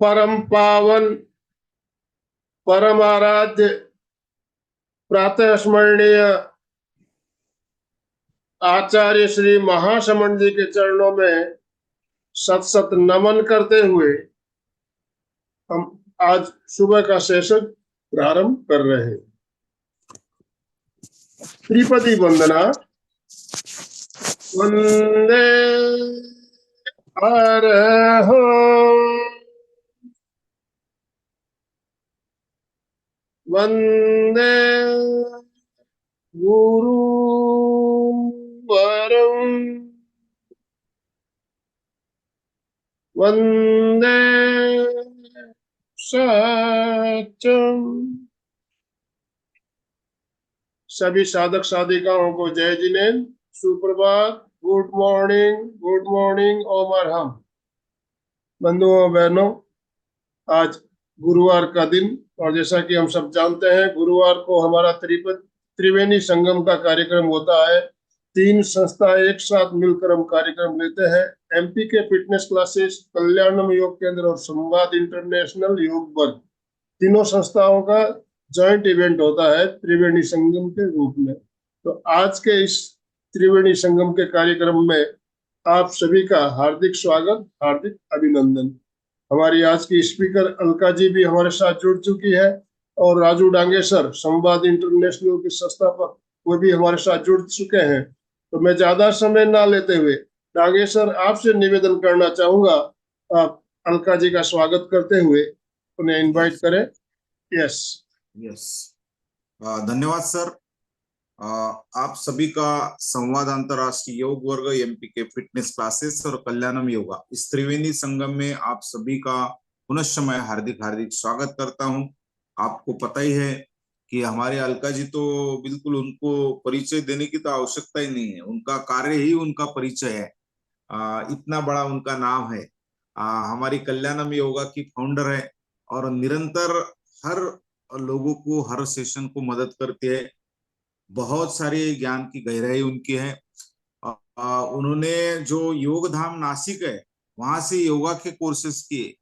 परम पावन परम आराध्य प्रातः स्मरणीय आचार्य श्री महासमण जी के चरणों में सत सत नमन करते हुए हम आज सुबह का सेशन प्रारंभ कर रहे हैं। त्रिपदी वंदना। वंदे हरहं वंदे गुरुवरं वंदे सत्यम। सभी साधक साधिकाओं को जय जिनेन्द्र, सुप्रभात, गुड मॉर्निंग, ओम अरहम। बंधुओं बहनों, आज गुरुवार का दिन और जैसा कि हम सब जानते हैं गुरुवार को हमारा त्रिवेणी संगम का कार्यक्रम होता है। 3 संस्था एक साथ मिलकर हम कार्यक्रम लेते हैं। एमपी के फिटनेस क्लासेस, कल्याणम योग केंद्र और संवाद इंटरनेशनल योग वर्ग, तीनों संस्थाओं का जॉइंट इवेंट होता है त्रिवेणी संगम के रूप में। तो आज के इस त्रिवेणी संगम के कार्यक्रम में आप सभी का हार्दिक स्वागत, हार्दिक अभिनंदन। हमारी आज की स्पीकर अलका जी भी हमारे साथ जुड़ चुकी है और राजू डांगे सर, संवाद इंटरनेशनल के संस्थापक, वो भी हमारे साथ जुड़ चुके हैं। तो मैं ज्यादा समय ना लेते हुए डांगे सर आपसे निवेदन करना चाहूंगा, आप अलका जी का स्वागत करते हुए उन्हें इनवाइट करें। यस धन्यवाद सर। आप सभी का संवाद अंतरराष्ट्रीय योग वर्ग, एमपी के फिटनेस क्लासेस और कल्याणम योगा, इस त्रिवेणी संगम में आप सभी का पुनश्च मैं हार्दिक हार्दिक स्वागत करता हूं। आपको पता ही है कि हमारे अलका जी तो बिल्कुल, उनको परिचय देने की तो आवश्यकता ही नहीं है, उनका कार्य ही उनका परिचय है। इतना बड़ा उनका नाम है। हमारी कल्याणम योगा की फाउंडर है और निरंतर हर लोगों को हर सेशन को मदद करती है। बहुत सारे ज्ञान की गहराई उनकी है। उन्होंने जो योग धाम नासिक है वहां से योगा के कोर्सेस किए,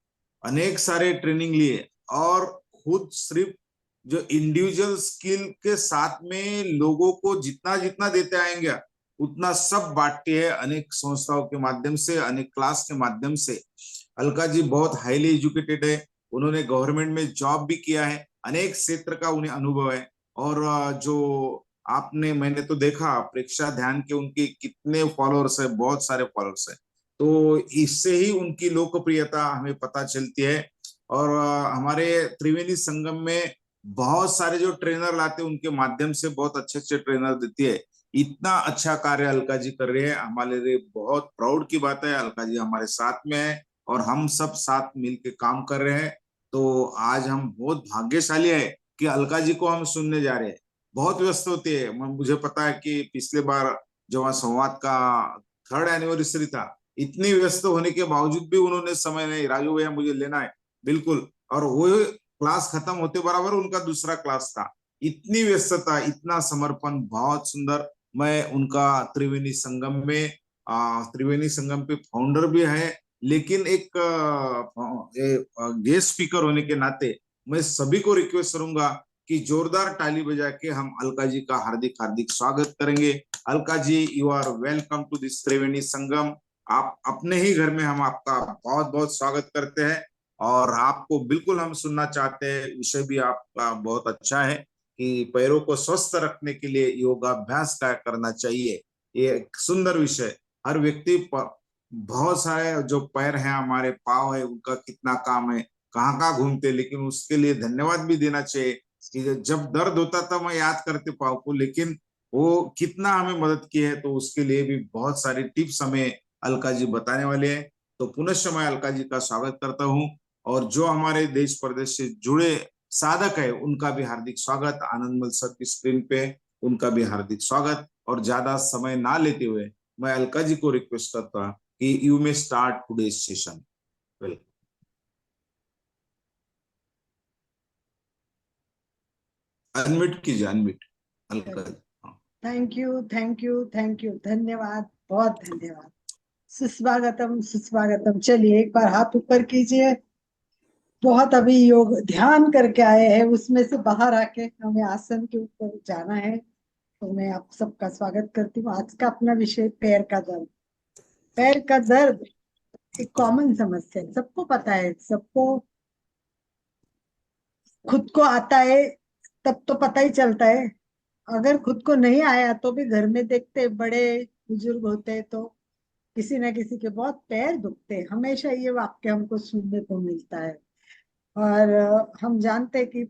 अनेक सारे ट्रेनिंग लिए और खुद सिर्फ जो इंडिविजुअल स्किल के साथ में लोगों को जितना जितना देते आएंगे उतना सब बांटती है, अनेक संस्थाओं के माध्यम से, अनेक क्लास के माध्यम से। अलका जी बहुत हाईली एजुकेटेड है, उन्होंने गवर्नमेंट में जॉब भी किया है, अनेक क्षेत्र का उन्हें अनुभव है। और जो आपने, मैंने तो देखा प्रेक्षा ध्यान के उनके कितने फॉलोअर्स है, बहुत सारे फॉलोअर्स है। तो इससे ही उनकी लोकप्रियता हमें पता चलती है। और हमारे त्रिवेणी संगम में बहुत सारे जो ट्रेनर लाते हैं उनके माध्यम से बहुत अच्छे अच्छे ट्रेनर देती है। इतना अच्छा कार्य अलका जी कर रहे हैं, हमारे लिए बहुत प्राउड की बात है। अलका जी हमारे साथ में है और हम सब साथ मिलके काम कर रहे हैं। तो आज हम बहुत भाग्यशाली है कि अलका जी को हम सुनने जा रहे हैं। बहुत व्यस्त होती है, मुझे पता है कि पिछले बार जो वहाँ संवाद का 3rd एनिवर्सरी था, इतनी व्यस्त होने के बावजूद भी उन्होंने समय नहीं, राजू भैया मुझे लेना है बिल्कुल, और वो क्लास खत्म होते बराबर उनका दूसरा क्लास था। इतनी व्यस्तता, इतना समर्पण, बहुत सुंदर। मैं उनका त्रिवेणी संगम में, त्रिवेणी संगम पे फाउंडर भी है, लेकिन एक गेस्ट स्पीकर होने के नाते मैं सभी को रिक्वेस्ट करूंगा कि जोरदार ताली बजा के हम अलका जी का हार्दिक हार्दिक स्वागत करेंगे। Alka ji, you are welcome to this Triveni Sangam. आप अपने ही घर में, हम आपका बहुत बहुत स्वागत करते हैं और आपको बिल्कुल हम सुनना चाहते हैं। विषय भी आपका बहुत अच्छा है कि पैरों को स्वस्थ रखने के लिए योगाभ्यास क्या करना चाहिए। ये एक सुंदर विषय। हर व्यक्ति, बहुत सारे जो पैर हैं, हमारे पाँव है, उनका कितना काम है, कहाँ कहाँ घूमते, लेकिन उसके लिए धन्यवाद भी देना चाहिए कि जब दर्द होता था मैं याद करते पाँव को, लेकिन वो कितना हमें मदद की है। तो उसके लिए भी बहुत सारी टिप्स हमें अलका जी बताने वाले हैं। तो पुनश्च मैं अलका जी का स्वागत करता हूँ और जो हमारे देश प्रदेश से जुड़े साधक है उनका भी हार्दिक स्वागत। आनंदमल सर की स्क्रीन पे उनका भी हार्दिक स्वागत। और ज्यादा समय ना लेते हुए मैं अलका जी को रिक्वेस्ट करता हूँ कि you may start today's session. Welcome. Unmute कीजिए, unmute Alka ji. Thank you, thank you, thank you, धन्यवाद, बहुत धन्यवाद। सुस्वागतम, सुस्वागतम। चलिए एक बार हाथ ऊपर कीजिए। बहुत अभी योग ध्यान करके आए हैं, उसमें से बाहर आके हमें आसन के ऊपर जाना है। तो मैं आप सबका स्वागत करती हूँ। आज का अपना विषय पैर का दर्द। पैर का दर्द एक कॉमन समस्या है, सबको पता है, सबको खुद को आता है तब तो पता ही चलता है। अगर खुद को नहीं आया तो भी घर में देखते हैं, बड़े बुजुर्ग होते हैं तो किसी ना किसी के बहुत पैर दुखते हैं, हमेशा ये वाक्य हमको सुनने को मिलता है। और हम जानते हैं कि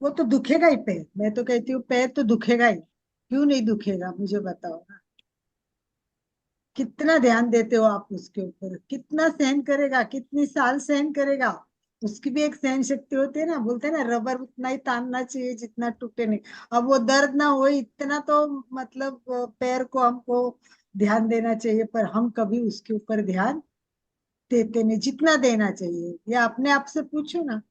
वो तो दुखेगा ही पैर, मैं तो कहती हूँ पैर तो दुखेगा ही, क्यों नहीं दुखेगा मुझे बताओ ना। कितना ध्यान देते हो आप उसके ऊपर, कितना सहन करेगा, कितनी साल सहन करेगा। उसकी भी एक सहन शक्ति होती है ना, बोलते हैं ना रबर उतना ही तानना चाहिए जितना टूटे नहीं। अब वो दर्द ना हो इतना तो मतलब पैर को हमको ध्यान देना चाहिए, पर हम कभी उसके ऊपर ध्यान देते नहीं जितना देना चाहिए। या अपने आप से पूछो ना,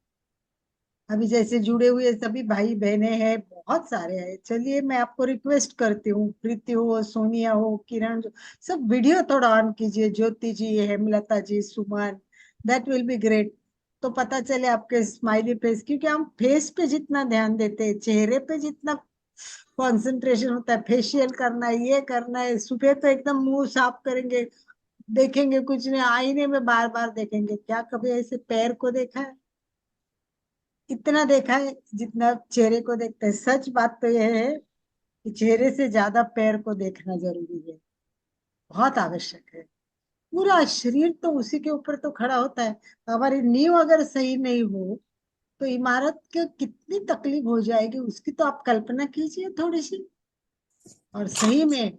अभी जैसे जुड़े हुए सभी भाई बहने हैं, बहुत सारे हैं, चलिए मैं आपको रिक्वेस्ट करती हूँ, प्रीति हो, सोनिया हो, किरण जो, सब वीडियो थोड़ा ऑन कीजिए, ज्योति जी, हेमलता जी, सुमन, दैट विल बी ग्रेट। तो पता चले आपके स्माइली फेस, क्योंकि हम फेस पे जितना ध्यान देते हैं, चेहरे पे जितना कंसंट्रेशन होता है, फेशियल करना है, ये करना है, सुबह तो एकदम मुंह साफ करेंगे, देखेंगे कुछ नहीं, आईने में बार बार देखेंगे, क्या कभी ऐसे पैर को देखा है? इतना देखा है जितना चेहरे को देखते हैं। सच बात तो यह है कि चेहरे से ज्यादा पैर को देखना जरूरी है, बहुत आवश्यक है। पूरा शरीर तो उसी के ऊपर तो खड़ा होता है। हमारी नींव अगर सही नहीं हो तो इमारत के कितनी तकलीफ हो जाएगी, उसकी तो आप कल्पना कीजिए थोड़ी सी। और सही में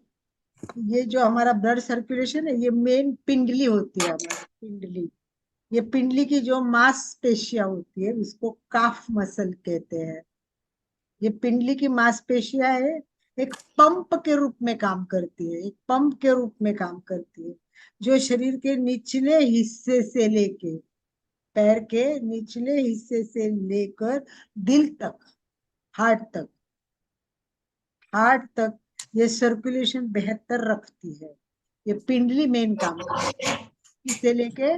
ये जो हमारा ब्लड सर्कुलेशन है, ये मेन पिंडली होती है हमारी पिंडली। ये पिंडली की जो मांसपेशियां होती है उसको काफ मसल कहते हैं। ये पिंडली की मांसपेशियां है, एक पंप के रूप में काम करती है, एक पंप के रूप में काम करती है, जो शरीर के निचले हिस्से से लेके, पैर के निचले हिस्से से लेकर दिल तक, हार्ट तक, हार्ट तक ये सर्कुलेशन बेहतर रखती है। ये पिंडली मेन काम करती है, इसे लेके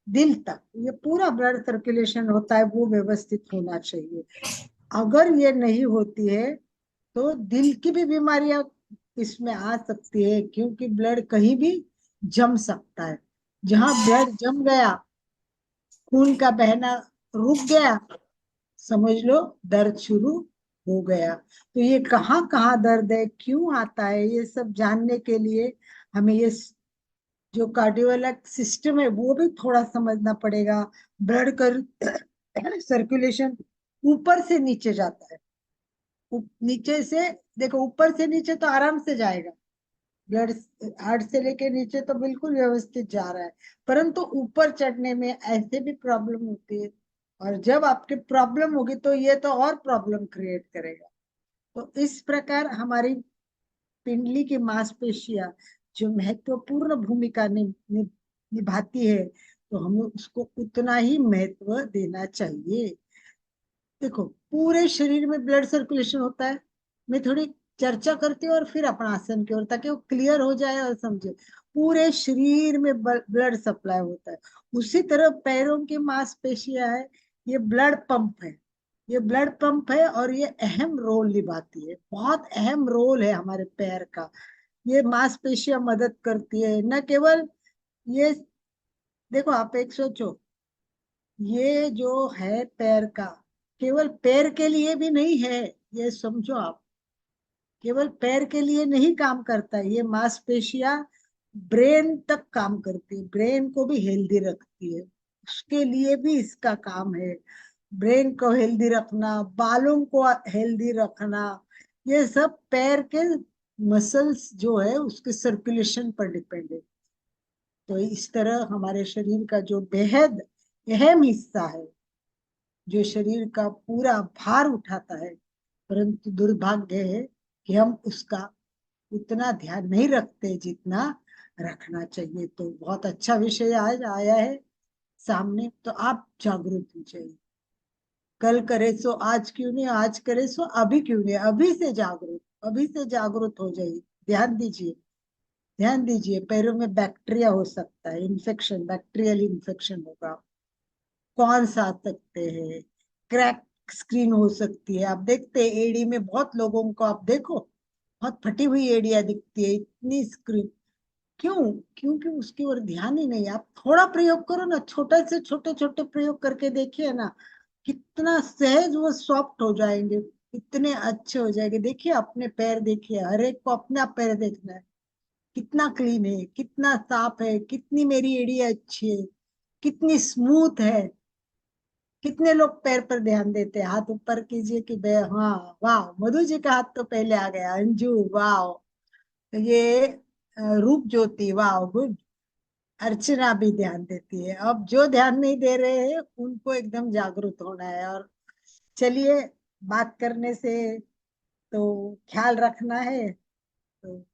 दिल तक ये पूरा ब्लड सर्कुलेशन होता है, वो व्यवस्थित होना चाहिए। अगर ये नहीं होती है तो दिल की भी बीमारियां इसमें आ सकती है, क्योंकि ब्लड कहीं भी जम सकता है। जहां ब्लड जम गया, खून का बहना रुक गया, समझ लो दर्द शुरू हो गया। तो ये कहाँ कहाँ दर्द है, क्यों आता है, ये सब जानने के लिए हमें ये जो कार्डियोवास्कुलर सिस्टम है वो भी थोड़ा समझना पड़ेगा। ब्लड का सर्कुलेशन ऊपर से नीचे जाता है, नीचे से, देखो ऊपर से नीचे तो आराम से जाएगा, ब्लड हार्ट से लेके नीचे तो बिल्कुल व्यवस्थित जा रहा है, परंतु ऊपर चढ़ने में ऐसे भी प्रॉब्लम होती है। और जब आपके प्रॉब्लम होगी तो ये तो और प्रॉब्लम क्रिएट करेगा। तो इस प्रकार हमारी पिंडली की मांसपेशियां जो महत्वपूर्ण भूमिका निभाती है, तो हमें उसको उतना ही महत्व देना चाहिए। देखो पूरे शरीर में ब्लड सर्कुलेशन होता है, मैं थोड़ी चर्चा करती हूँ और फिर अपना आसन की ओर, ताकि वो क्लियर हो जाए और समझे। पूरे शरीर में ब्लड सप्लाई होता है। उसी तरह पैरों की मांसपेशियां है, ये ब्लड पंप है, ये ब्लड पंप है, और ये अहम रोल निभाती है, बहुत अहम रोल है हमारे पैर का। ये मांसपेशियां मदद करती है, न केवल ये, देखो आप एक सोचो, ये जो है पैर का, केवल पैर के लिए भी नहीं है, ये समझो आप, केवल पैर के लिए नहीं काम करता है, ये मांसपेशियां ब्रेन तक काम करती है, ब्रेन को भी हेल्दी रखती है, उसके लिए भी इसका काम है। ब्रेन को हेल्दी रखना, बालों को हेल्दी रखना, ये सब पैर के मसल्स जो है उसके सर्कुलेशन पर डिपेंड है। तो इस तरह हमारे शरीर का जो बेहद अहम हिस्सा है, जो शरीर का पूरा भार उठाता है, परंतु दुर्भाग्य है कि हम उसका उतना ध्यान नहीं रखते जितना रखना चाहिए। तो बहुत अच्छा विषय आज आया है सामने, तो आप जागरूक हो जाइए। कल करे सो आज क्यों नहीं, आज करे सो अभी क्यों नहीं, अभी से जागरूक, अभी से जागरूक हो जाइए। ध्यान दीजिए, ध्यान दीजिए, पैरों में बैक्टीरिया हो सकता है, इन्फेक्शन, बैक्टीरियल इन्फेक्शन होगा। कौन सा आ सकते हैं, क्रैक स्क्रीन हो सकती है। आप देखते हैं एडी में बहुत लोगों को, आप देखो बहुत फटी हुई एड़ियां दिखती है, इतनी स्क्रीन क्यों? क्योंकि उसकी ओर ध्यान ही नहीं। आप थोड़ा प्रयोग करो ना, छोटे से छोटे छोटे प्रयोग करके देखिए ना, कितना सहज वो सॉफ्ट हो जाएंगे, इतने अच्छे हो जाएंगे। देखिए अपने पैर देखिए, हर एक को अपना पैर देखना है, कितना क्लीन है, कितना साफ है, कितनी मेरी एड़ी अच्छी है, कितनी स्मूथ है। कितने लोग पैर पर ध्यान देते हैं? हाथ ऊपर कीजिए कि बे, हाँ वाह, मधु जी का हाथ तो पहले आ गया। अंजू वाह, ये रूप ज्योति वाह, गुड। अर्चना भी ध्यान देती है। अब जो ध्यान नहीं दे रहे हैं उनको एकदम जागरूक होना है। और चलिए, बात करने से तो ख्याल रखना है, तो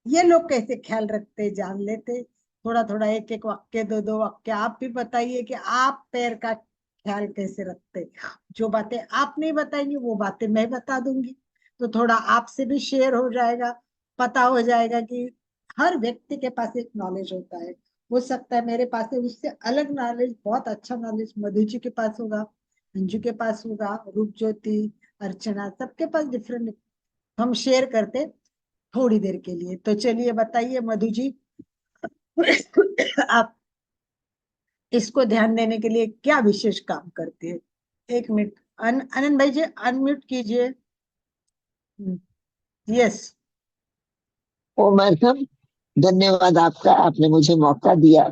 ये लोग कैसे ख्याल रखते जान लेते। थोड़ा थोड़ा एक एक वाक्य, दो दो वाक्य आप भी बताइए कि आप पैर का ख्याल कैसे रखते। जो बातें आप नहीं बताएंगे वो बातें मैं बता दूंगी, तो थोड़ा आपसे भी शेयर हो जाएगा, पता हो जाएगा कि हर व्यक्ति के पास एक नॉलेज होता है। हो सकता है मेरे पास है, उससे अलग नॉलेज, बहुत अच्छा नॉलेज मधु जी के पास होगा, अंजू के पास होगा, रूप ज्योति, अर्चना, सबके पास डिफरेंट। हम शेयर करते थोड़ी देर के लिए। तो चलिए बताइए मधु जी, आप इसको ध्यान देने के लिए क्या विशेष काम करते हैं? एक मिनट, आनंद भाई जी अनम्यूट कीजिए। यस। उमर साहब, धन्यवाद आपका, आपने मुझे मौका दिया।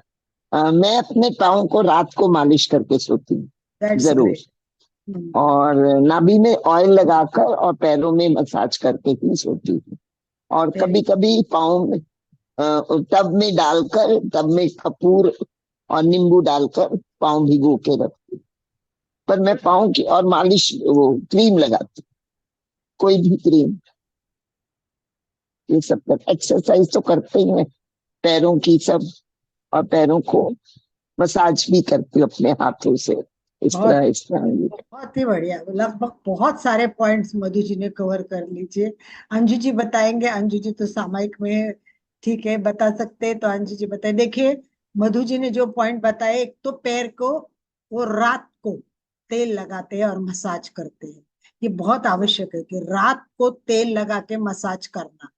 मैं अपने पाँव को रात को मालिश करके सोती हूँ दैट्स जरूर, ग्रेट। और नाभि में ऑयल लगाकर और पैरों में मसाज करके ही सोती हूँ। और वेरी कभी कभी पाँव में टब में डालकर, टब में कपूर और नींबू डालकर पाँव भिगो के रखती हूँ। पर मैं पाँव की और मालिश, वो क्रीम लगाती हूँ, कोई भी क्रीम। ये सब कर, एक्सरसाइज तो करते ही हैं पैरों की सब, और पैरों को मसाज भी करती हूँ अपने हाथों से, बहुत इस तरह ये। बहुत ही बढ़िया, लगभग बहुत सारे पॉइंट्स मधु जी ने कवर कर लीजिए। अंजू जी बताएंगे, अंजू जी तो सामयिक में ठीक है बता सकते हैं, तो अंजू जी बताए। देखिए मधु जी ने जो पॉइंट बताए, एक तो पैर को वो रात को तेल लगाते हैं और मसाज करते हैं। ये बहुत आवश्यक है कि रात को तेल लगा के मसाज करना,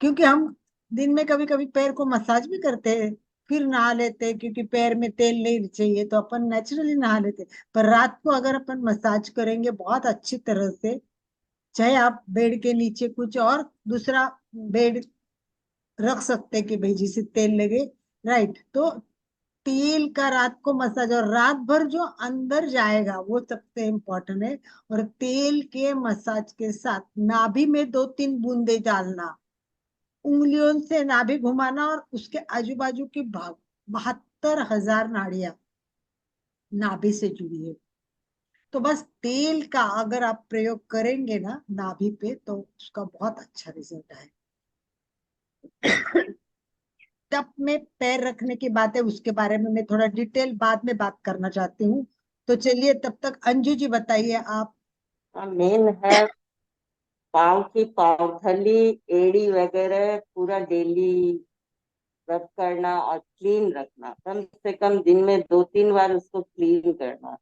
क्योंकि हम दिन में कभी कभी पैर को मसाज भी करते हैं, फिर नहा लेते हैं, क्योंकि पैर में तेल नहीं चाहिए तो अपन नेचुरली नहा लेते हैं। पर रात को अगर अपन मसाज करेंगे बहुत अच्छी तरह से, चाहे आप बेड के नीचे कुछ और दूसरा बेड रख सकते हैं कि भाई जिसे तेल लगे, राइट। तो तेल का रात को मसाज, और रात भर जो अंदर जाएगा वो सबसे इम्पोर्टेंट है। और तेल के मसाज के साथ नाभि में 2-3 बूंदे डालना, उंगलियों से नाभि घुमाना, और उसके आजू बाजू की 72,000 नाड़ियां नाभि से जुड़ी है। तो बस तेल का अगर आप प्रयोग करेंगे ना नाभि पे, तो उसका बहुत अच्छा रिजल्ट आए। तब में पैर रखने की बात है, उसके बारे में मैं थोड़ा डिटेल बाद में बात करना चाहती हूँ। तो चलिए तब तक अंजू जी बताइए आप। मेन है पाँव की पाँवथली, एड़ी वगैरह पूरा डेली रब करना और क्लीन रखना, कम से कम दिन में 2-3 बार उसको क्लीन करना।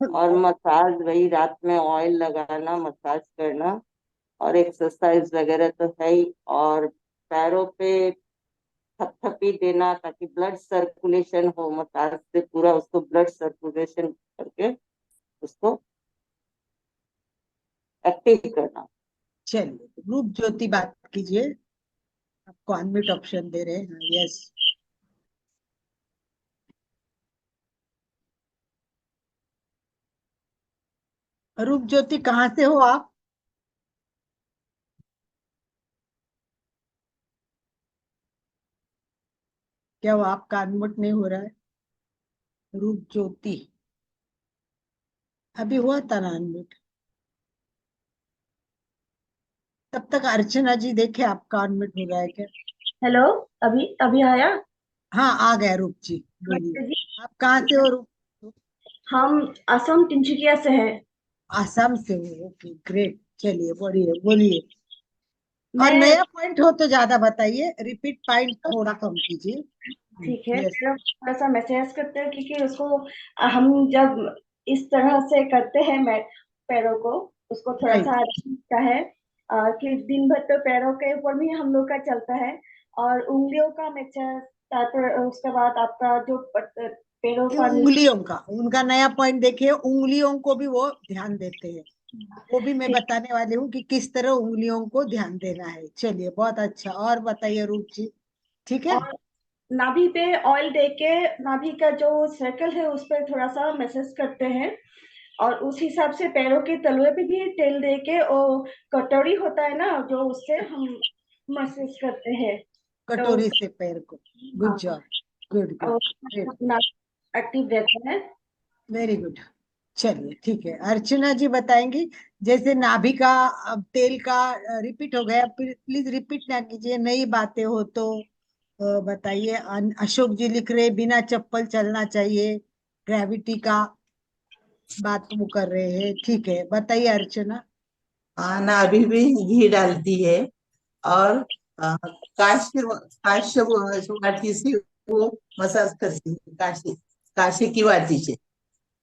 और मसाज, वही रात में ऑयल लगाना, मसाज करना, और एक्सरसाइज वगैरह तो है ही। और पैरों पे थपथपी देना ताकि ब्लड सर्कुलेशन हो, मसाज से पूरा उसको ब्लड सर्कुलेशन करके उसको एक्टिव करना। चलिए रूप ज्योति बात कीजिए, आपको अनम्यूट ऑप्शन दे रहे हैं। यस। रूप ज्योति कहाँ से हो आप? क्या वो आपका अनम्यूट नहीं हो रहा है? रूप ज्योति अभी हुआ था ना अनम्यूट? तब तक अर्चना जी देखे आपका अनम्यूट हो रहा है क्या? हेलो, अभी अभी आया। हाँ आ गया। रूप जी बोलिए, जी, आप कहाँ से हो रूप? हम असम तिनसुकिया से हैं। आसाम से हो, ओके ग्रेट। चलिए बोलिए बोलिए, और मैं नया पॉइंट हो तो ज्यादा बताइए, रिपीट पॉइंट थोड़ा कम कीजिए। ठीक है, yes. पैरों को थोड़ा सा मैसेज करते हैं, क्योंकि उसको हम जब इस तरह से करते हैं पैरों को, उसको थोड़ा Right. सा अच्छा लगता है कि दिन भर तो पैरों के ऊपर में हम लोग का चलता है, और उंगलियों का मैसेज, तारपर उसके बाद आपका जो पैरों ये का उंगलियों का, उनका नया पॉइंट देखिए, उंगलियों को भी वो ध्यान देते हैं। वो भी मैं ठीक। बताने वाली हूँ कि किस तरह उंगलियों को ध्यान देना है। चलिए, बहुत अच्छा। और बताइए रूप जी, ठीक है। और नाभि पे ऑयल देके नाभि का जो सर्कल है उस पर थोड़ा सा मैसेज करते हैं, और उस हिसाब से पैरों के तलवे पे भी तेल देके, और कटोरी होता है ना जो, उससे हम मैसेज करते हैं, तो कटोरी से पैर को। गुड हाँ, जॉब, गुड गुड, ग्रेट, अपना एक्टिव रहता है। Very good. चलिए ठीक है, अर्चना जी बताएंगी। जैसे नाभि का अब तेल का रिपीट हो गया, प्लीज रिपीट ना कीजिए, नई बातें हो तो बताइए। अशोक जी लिख रहे बिना चप्पल चलना चाहिए, ग्रेविटी का बात वो कर रहे हैं। ठीक है, बताइए अर्चना। हाँ, नाभि भी घी डालती है, और काश्य वाटी से वो मसाज करती है, काशी की वाटी से।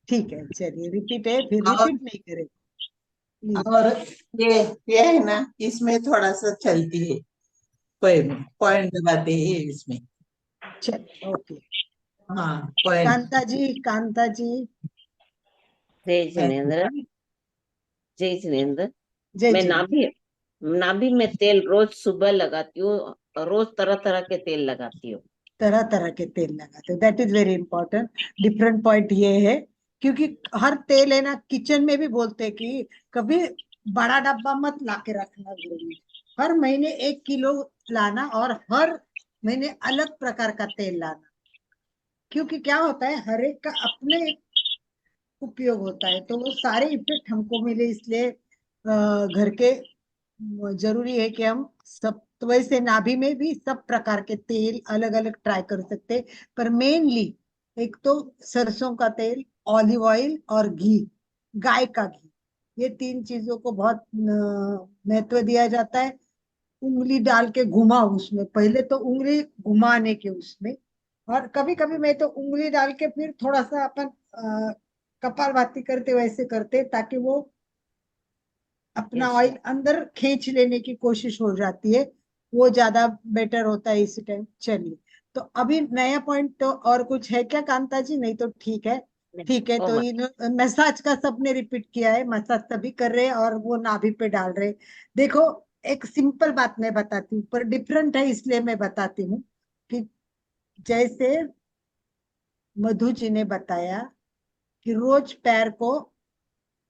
ठीक है, चलिए रिपीट है, फिर और रिपीट नहीं करें प्लीज। और ये है ना, इसमें थोड़ा सा चलती है, पॉइंट दबाते हैं इसमें। चलिए, ओके। हाँ, पॉइंट। कांता जी, कांता जी। जय जिनेन्द्र, जय जिनेन्द्र। जय मैं जी। नाभि में तेल रोज सुबह लगाती हूँ, रोज तरह तरह के तेल लगाती हूँ। तरह तरह के तेल लगाते हो, that is very important. Different point ये है, क्योंकि हर तेल है ना, किचन में भी बोलते हैं कि कभी बड़ा डब्बा मत ला के रखना, जरूरी है हर महीने 1 किलो लाना, और हर महीने अलग प्रकार का तेल लाना। क्योंकि क्या होता है, हर एक का अपने एक उपयोग होता है, तो वो सारे इफेक्ट हमको मिले, इसलिए घर के जरूरी है कि हम सब, तो वैसे नाभि में भी सब प्रकार के तेल अलग अलग ट्राई कर सकते हैं। पर मेनली एक तो सरसों का तेल, ऑलिव ऑयल और घी, गाय का घी, ये 3 चीजों को बहुत महत्व दिया जाता है। उंगली डाल के घुमाओ उसमें, पहले तो उंगली घुमाने के उसमें, और कभी कभी मैं तो उंगली डाल के फिर थोड़ा सा अपन कपालभाति करते वैसे करते, ताकि वो अपना Yes, ऑयल अंदर खींच लेने की कोशिश हो जाती है, वो ज्यादा बेटर होता है इसी टाइम। चलिए, तो अभी नया पॉइंट तो और कुछ है क्या कांता जी? नहीं तो ठीक है। ठीक है, तो इन मसाज का सबने रिपीट किया है, मसाज सभी कर रहे हैं, और वो नाभि पे डाल रहे हैं। देखो, एक सिंपल बात मैं बताती हूँ, पर डिफरेंट है इसलिए मैं बताती हूँ कि जैसे मधु जी ने बताया कि रोज पैर को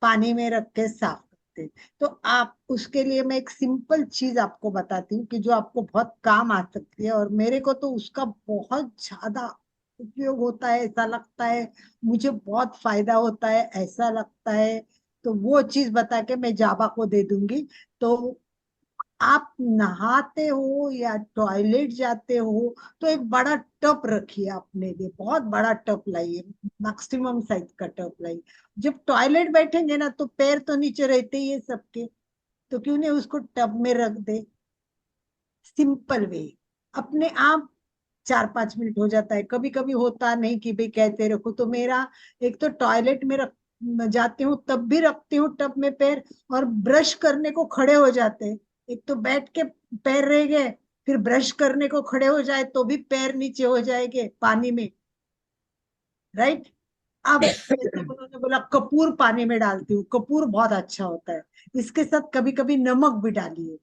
पानी में रख के साफ करते हैं, तो आप उसके लिए मैं एक सिंपल चीज आपको बताती हूँ कि जो आपको बहुत काम आ सकती है, और मेरे को तो उसका बहुत ज्यादा उपयोग होता है, ऐसा लगता है मुझे बहुत फायदा होता है, ऐसा लगता है। तो वो चीज बता के मैं जाबा को दे दूंगी। तो आप नहाते हो या टॉयलेट जाते हो, तो एक बड़ा टब रखिए अपने लिए, बहुत बड़ा टब लाइए, मैक्सिमम साइज का टब लाइए। जब टॉयलेट बैठेंगे ना, तो पैर तो नीचे रहते ही है सबके, तो क्यों नहीं उसको टब में रख दे। सिंपल वे, अपने आप 4-5 मिनट हो जाता है। कभी कभी होता नहीं कि भाई कहते रखो, तो मेरा एक तो टॉयलेट में रख जाती हूँ तब भी रखती हूँ टब में पैर, और ब्रश करने को खड़े हो जाते हैं, एक तो बैठ के पैर रह गए, फिर ब्रश करने को खड़े हो जाए तो भी पैर नीचे हो जाएंगे पानी में, राइट। अब जैसे उन्होंने बोला कपूर पानी में डालती हूँ, कपूर बहुत अच्छा होता है, इसके साथ कभी कभी नमक भी डालिए।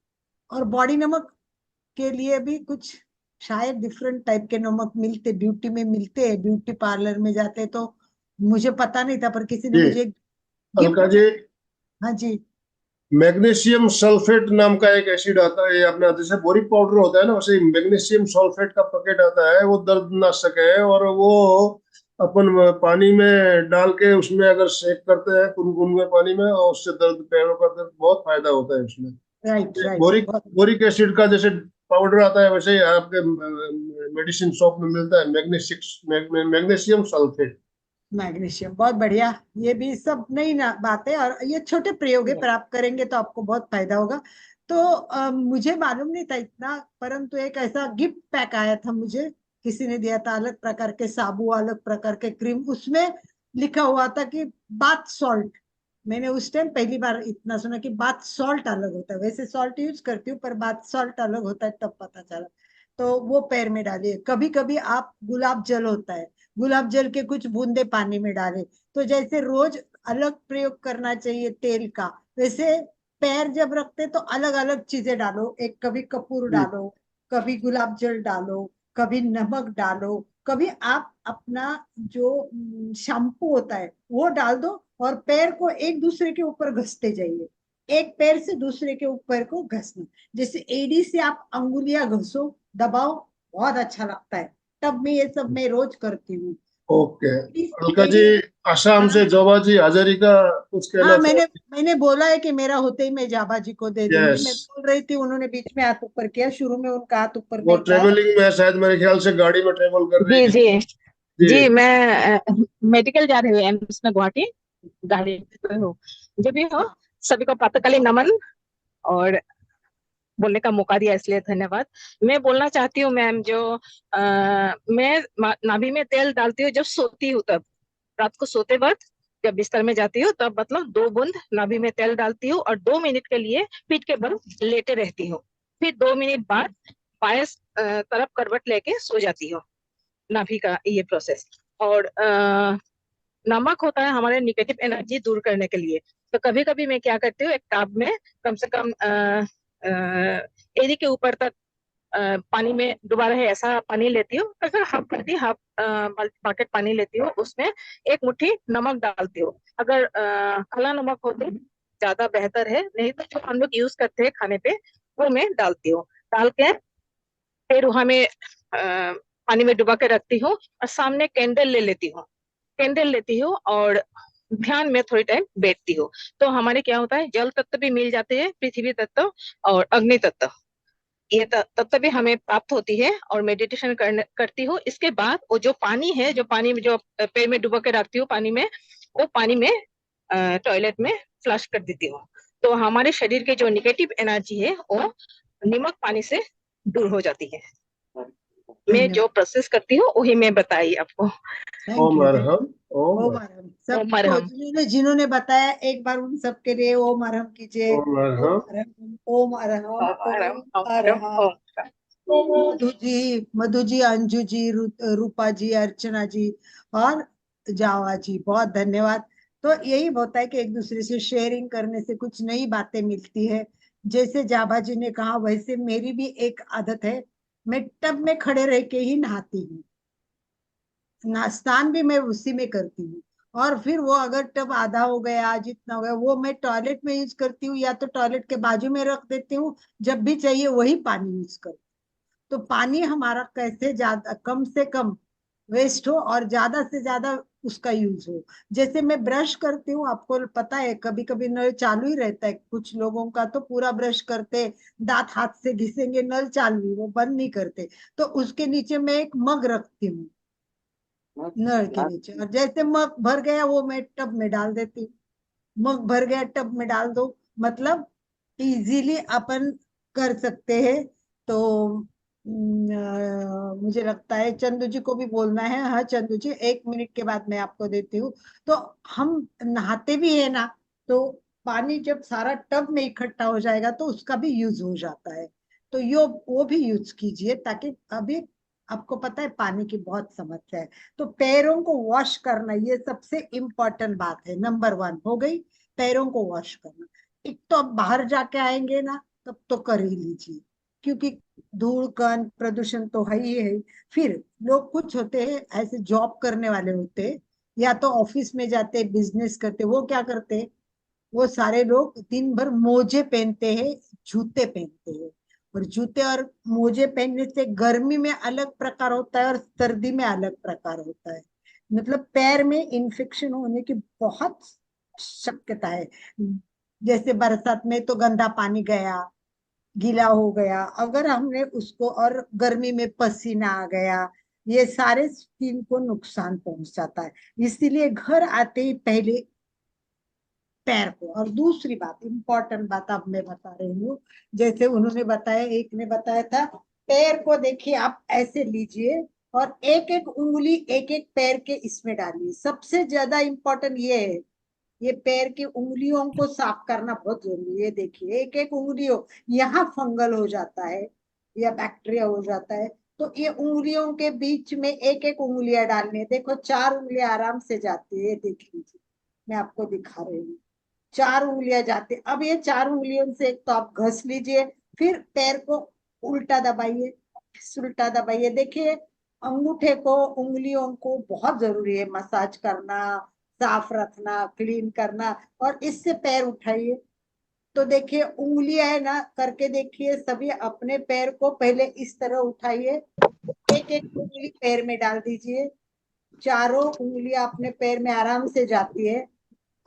और बॉडी नमक के लिए भी कुछ शायद डिफरेंट टाइप के नमक मिलते, ब्यूटी में मिलते हैं, ब्यूटी पार्लर में जाते, तो मुझे पता नहीं था, पर किसी ने जी मुझे अलका गिफ्ट। जी, हाँ जी। मैग्नीशियम सल्फेट नाम का एक एसिड आता है, ये अपना जैसे बोरिक पाउडर होता है ना, वैसे ही मैग्नीशियम सल्फेट का पैकेट आता है, वो दर्दनाशक है, और वो अपन पानी में डाल के उसमें अगर सेक करते हैं गुनगुन में पानी में, और उससे दर्द, पैरों का दर्द, बहुत फायदा होता है उसमें। Right right, boric boric acid का जैसे पाउडर आता है, वैसे ही आपके मेडिसिन शॉप में मिलता है मैग्नीशियम सल्फेट। मैग्नीशियम, बहुत बढ़िया। ये भी सब नई ना बात है, और ये छोटे प्रयोग है, पर आप करेंगे तो आपको बहुत फायदा होगा। तो मुझे मालूम नहीं था इतना, परंतु एक ऐसा गिफ्ट पैक आया था मुझे, किसी ने दिया था अलग प्रकार के साबु, अलग प्रकार के क्रीम, उसमें लिखा हुआ था कि बाथ सॉल्ट। मैंने उस टाइम पहली बार इतना सुना कि बाथ सॉल्ट अलग होता है, वैसे सॉल्ट यूज करती हूँ पर बाथ सॉल्ट अलग होता है, तब पता चला। तो वो पैर में डालिए। कभी कभी आप गुलाब जल होता है, गुलाब जल के कुछ बूंदे पानी में डाले। तो जैसे रोज अलग प्रयोग करना चाहिए तेल का, वैसे पैर जब रखते तो अलग अलग चीजें डालो। एक कभी कपूर डालो, कभी गुलाब जल डालो, कभी नमक डालो, कभी आप अपना जो शैम्पू होता है वो डाल दो, और पैर को एक दूसरे के ऊपर घसते जाइए। एक पैर से दूसरे के ऊपर को घसना, जैसे एड़ी से आप अंगुलियां घसो, दबाओ, बहुत अच्छा लगता है। तब मैं ये सब मैं रोज करती हूँ। ओके अलका जी, असम से हाँ जोबा जी हजारी का कुछ कहना हाँ, मैंने चाहते? मैंने बोला है कि मेरा होते ही मैं जाबा जी को दे दूंगी। यस, मैं बोल रही थी, उन्होंने बीच में हाथ ऊपर किया, शुरू में उनका हाथ ऊपर वो नहीं था। ट्रेवलिंग में है, शायद मेरे ख्याल से गाड़ी में ट्रेवल कर रही जी है। जी जी जी, मैं मेडिकल जा रही हूँ, एम्स में गुवाहाटी, गाड़ी पे हूँ। जो भी हो, हाँ सभी को प्रातःकालीन नमन, और बोलने का मौका दिया इसलिए धन्यवाद। मैं बोलना चाहती हूँ मैम, जो मैं नाभि में तेल डालती हूँ जब सोती हूँ, तब रात को सोते वक्त जब बिस्तर में जाती हूँ, तब मतलब 2 बूंद नाभि में तेल डालती हूँ और 2 मिनट के लिए पीठ के बल लेटे रहती हूँ। फिर 2 मिनट बाद बाएं तरफ करवट लेके सो जाती हूँ। नाभि का ये प्रोसेस। और नमक होता है हमारे निगेटिव एनर्जी दूर करने के लिए। तो कभी कभी मैं क्या करती हूँ, एक टब में कम से कम एड़ी के ऊपर तक पानी में डुबा रहे ऐसा पानी लेती हूँ। अगर हाफ बकेट पानी लेती हूँ, उसमें एक मुट्ठी नमक डालती हूँ। अगर काला नमक हो तो ज्यादा बेहतर है, नहीं तो जो हम लोग यूज करते हैं खाने पे वो मैं डालती हूँ। डाल के फिर वहां में पानी में डुबा के रखती हूँ, और सामने कैंडल ले लेती हूँ। कैंडल लेती हूँ और ध्यान में थोड़ी टाइम बैठती हूँ। तो हमारे क्या होता है, जल तत्व भी मिल जाते हैं, पृथ्वी तत्व और अग्नि तत्व, ये तत्व भी हमें प्राप्त होती है। और मेडिटेशन करती हूँ। इसके बाद वो जो पानी है, जो पानी में जो पैर में डुबा के रखती हूँ पानी में, वो पानी में टॉयलेट में फ्लश कर देती हूँ। तो हमारे शरीर के जो निगेटिव एनर्जी है वो नमक पानी से दूर हो जाती है। मैं धन्यवाद। जो प्रोसेस करती हूँ वही मैं बताई आपको। Thank Om you. Arham, Om Om Arham, Arham ओम सबको, अरहम। जिन्होंने जिन्होंने बताया, एक बार उन सबके लिए ओम अरहम कीजिए। ओम ओम अरहम। अरहम, ओम अरहम, ओम अरहम, ओम ओम अरहम, अरहम। ओम। मधु जी, अंजू जी, रूपा जी, अर्चना जी और जावा जी, बहुत धन्यवाद। तो यही होता है कि एक दूसरे से शेयरिंग करने से कुछ नई बातें मिलती है। जैसे जाभा जी ने कहा, वैसे मेरी भी एक आदत है, मैं टब में खड़े रह के ही नहाती हूँ। स्नान भी मैं उसी में करती हूँ। और फिर वो अगर टब आधा हो गया, जितना हो गया, वो मैं टॉयलेट में यूज करती हूँ, या तो टॉयलेट के बाजू में रख देती हूँ, जब भी चाहिए वही पानी यूज करती हूँ। तो पानी हमारा कैसे ज्यादा कम से कम वेस्ट हो और ज्यादा से ज्यादा उसका यूज हो। जैसे मैं ब्रश करती हूँ, आपको पता है कभी कभी नल चालू ही रहता है, कुछ लोगों का तो पूरा ब्रश करते दांत हाथ से घिसेंगे, नल चालू ही, वो बंद नहीं करते। तो उसके नीचे मैं एक मग रखती हूँ, नल के नीचे, और जैसे मग भर गया वो मैं टब में डाल देती हूँ। मग भर गया, टब में डाल दो, मतलब इजीली अपन कर सकते हैं। तो मुझे लगता है चंदू जी को भी बोलना है। हाँ चंदू जी, 1 मिनट के बाद मैं आपको देती हूँ। तो हम नहाते भी है ना, तो पानी जब सारा टब में इकट्ठा हो जाएगा तो उसका भी यूज हो जाता है। तो यो वो भी यूज कीजिए, ताकि अभी आपको पता है पानी की बहुत समस्या है। तो पैरों को वॉश करना ये सबसे इम्पोर्टेंट बात है, नंबर 1 हो गई, पैरों को वॉश करना। एक तो अब बाहर जाके आएंगे ना, तब तो कर ही लीजिए, क्योंकि धूल कण प्रदूषण तो है ही है। फिर लोग कुछ होते हैं ऐसे जॉब करने वाले होते हैं, या तो ऑफिस में जाते बिजनेस करते, वो क्या करते हैं, वो सारे लोग दिन भर मोजे पहनते हैं, जूते पहनते हैं। और जूते और मोजे पहनने से गर्मी में अलग प्रकार होता है और सर्दी में अलग प्रकार होता है। मतलब पैर में इन्फेक्शन होने की बहुत शक्यता है। जैसे बरसात में तो गंदा पानी गया, गीला हो गया, अगर हमने उसको, और गर्मी में पसीना आ गया, ये सारे स्किन को नुकसान पहुंचाता है। इसीलिए घर आते ही पहले पैर को। और दूसरी बात, इंपॉर्टेंट बात अब मैं बता रही हूँ, जैसे उन्होंने बताया, एक ने बताया था, पैर को देखिए आप ऐसे लीजिए, और एक एक उंगली एक एक पैर के इसमें डालिए। सबसे ज्यादा इम्पोर्टेंट ये है, ये पैर की उंगलियों को साफ करना बहुत जरूरी है। ये देखिए एक एक उंगलियों, यहाँ फंगल हो जाता है या बैक्टीरिया हो जाता है, तो ये उंगलियों के बीच में एक एक उंगलियां डालनी है। देखो 4 उंगलियां आराम से जाती है, देख लीजिए मैं आपको दिखा रही हूँ, 4 उंगलियां जाती है। अब ये 4 उंगलियों से एक तो आप घस लीजिए, फिर पैर को उल्टा दबाइए, उल्टा दबाइए। देखिए अंगूठे को, उंगलियों को बहुत जरूरी है मसाज करना, साफ रखना, क्लीन करना। और इससे पैर उठाइए, तो देखिए उंगलियां है ना, करके देखिए सभी अपने पैर को पहले इस तरह उठाइए, एक एक उंगली पैर में डाल दीजिए, चारों उंगलियां अपने पैर में आराम से जाती है।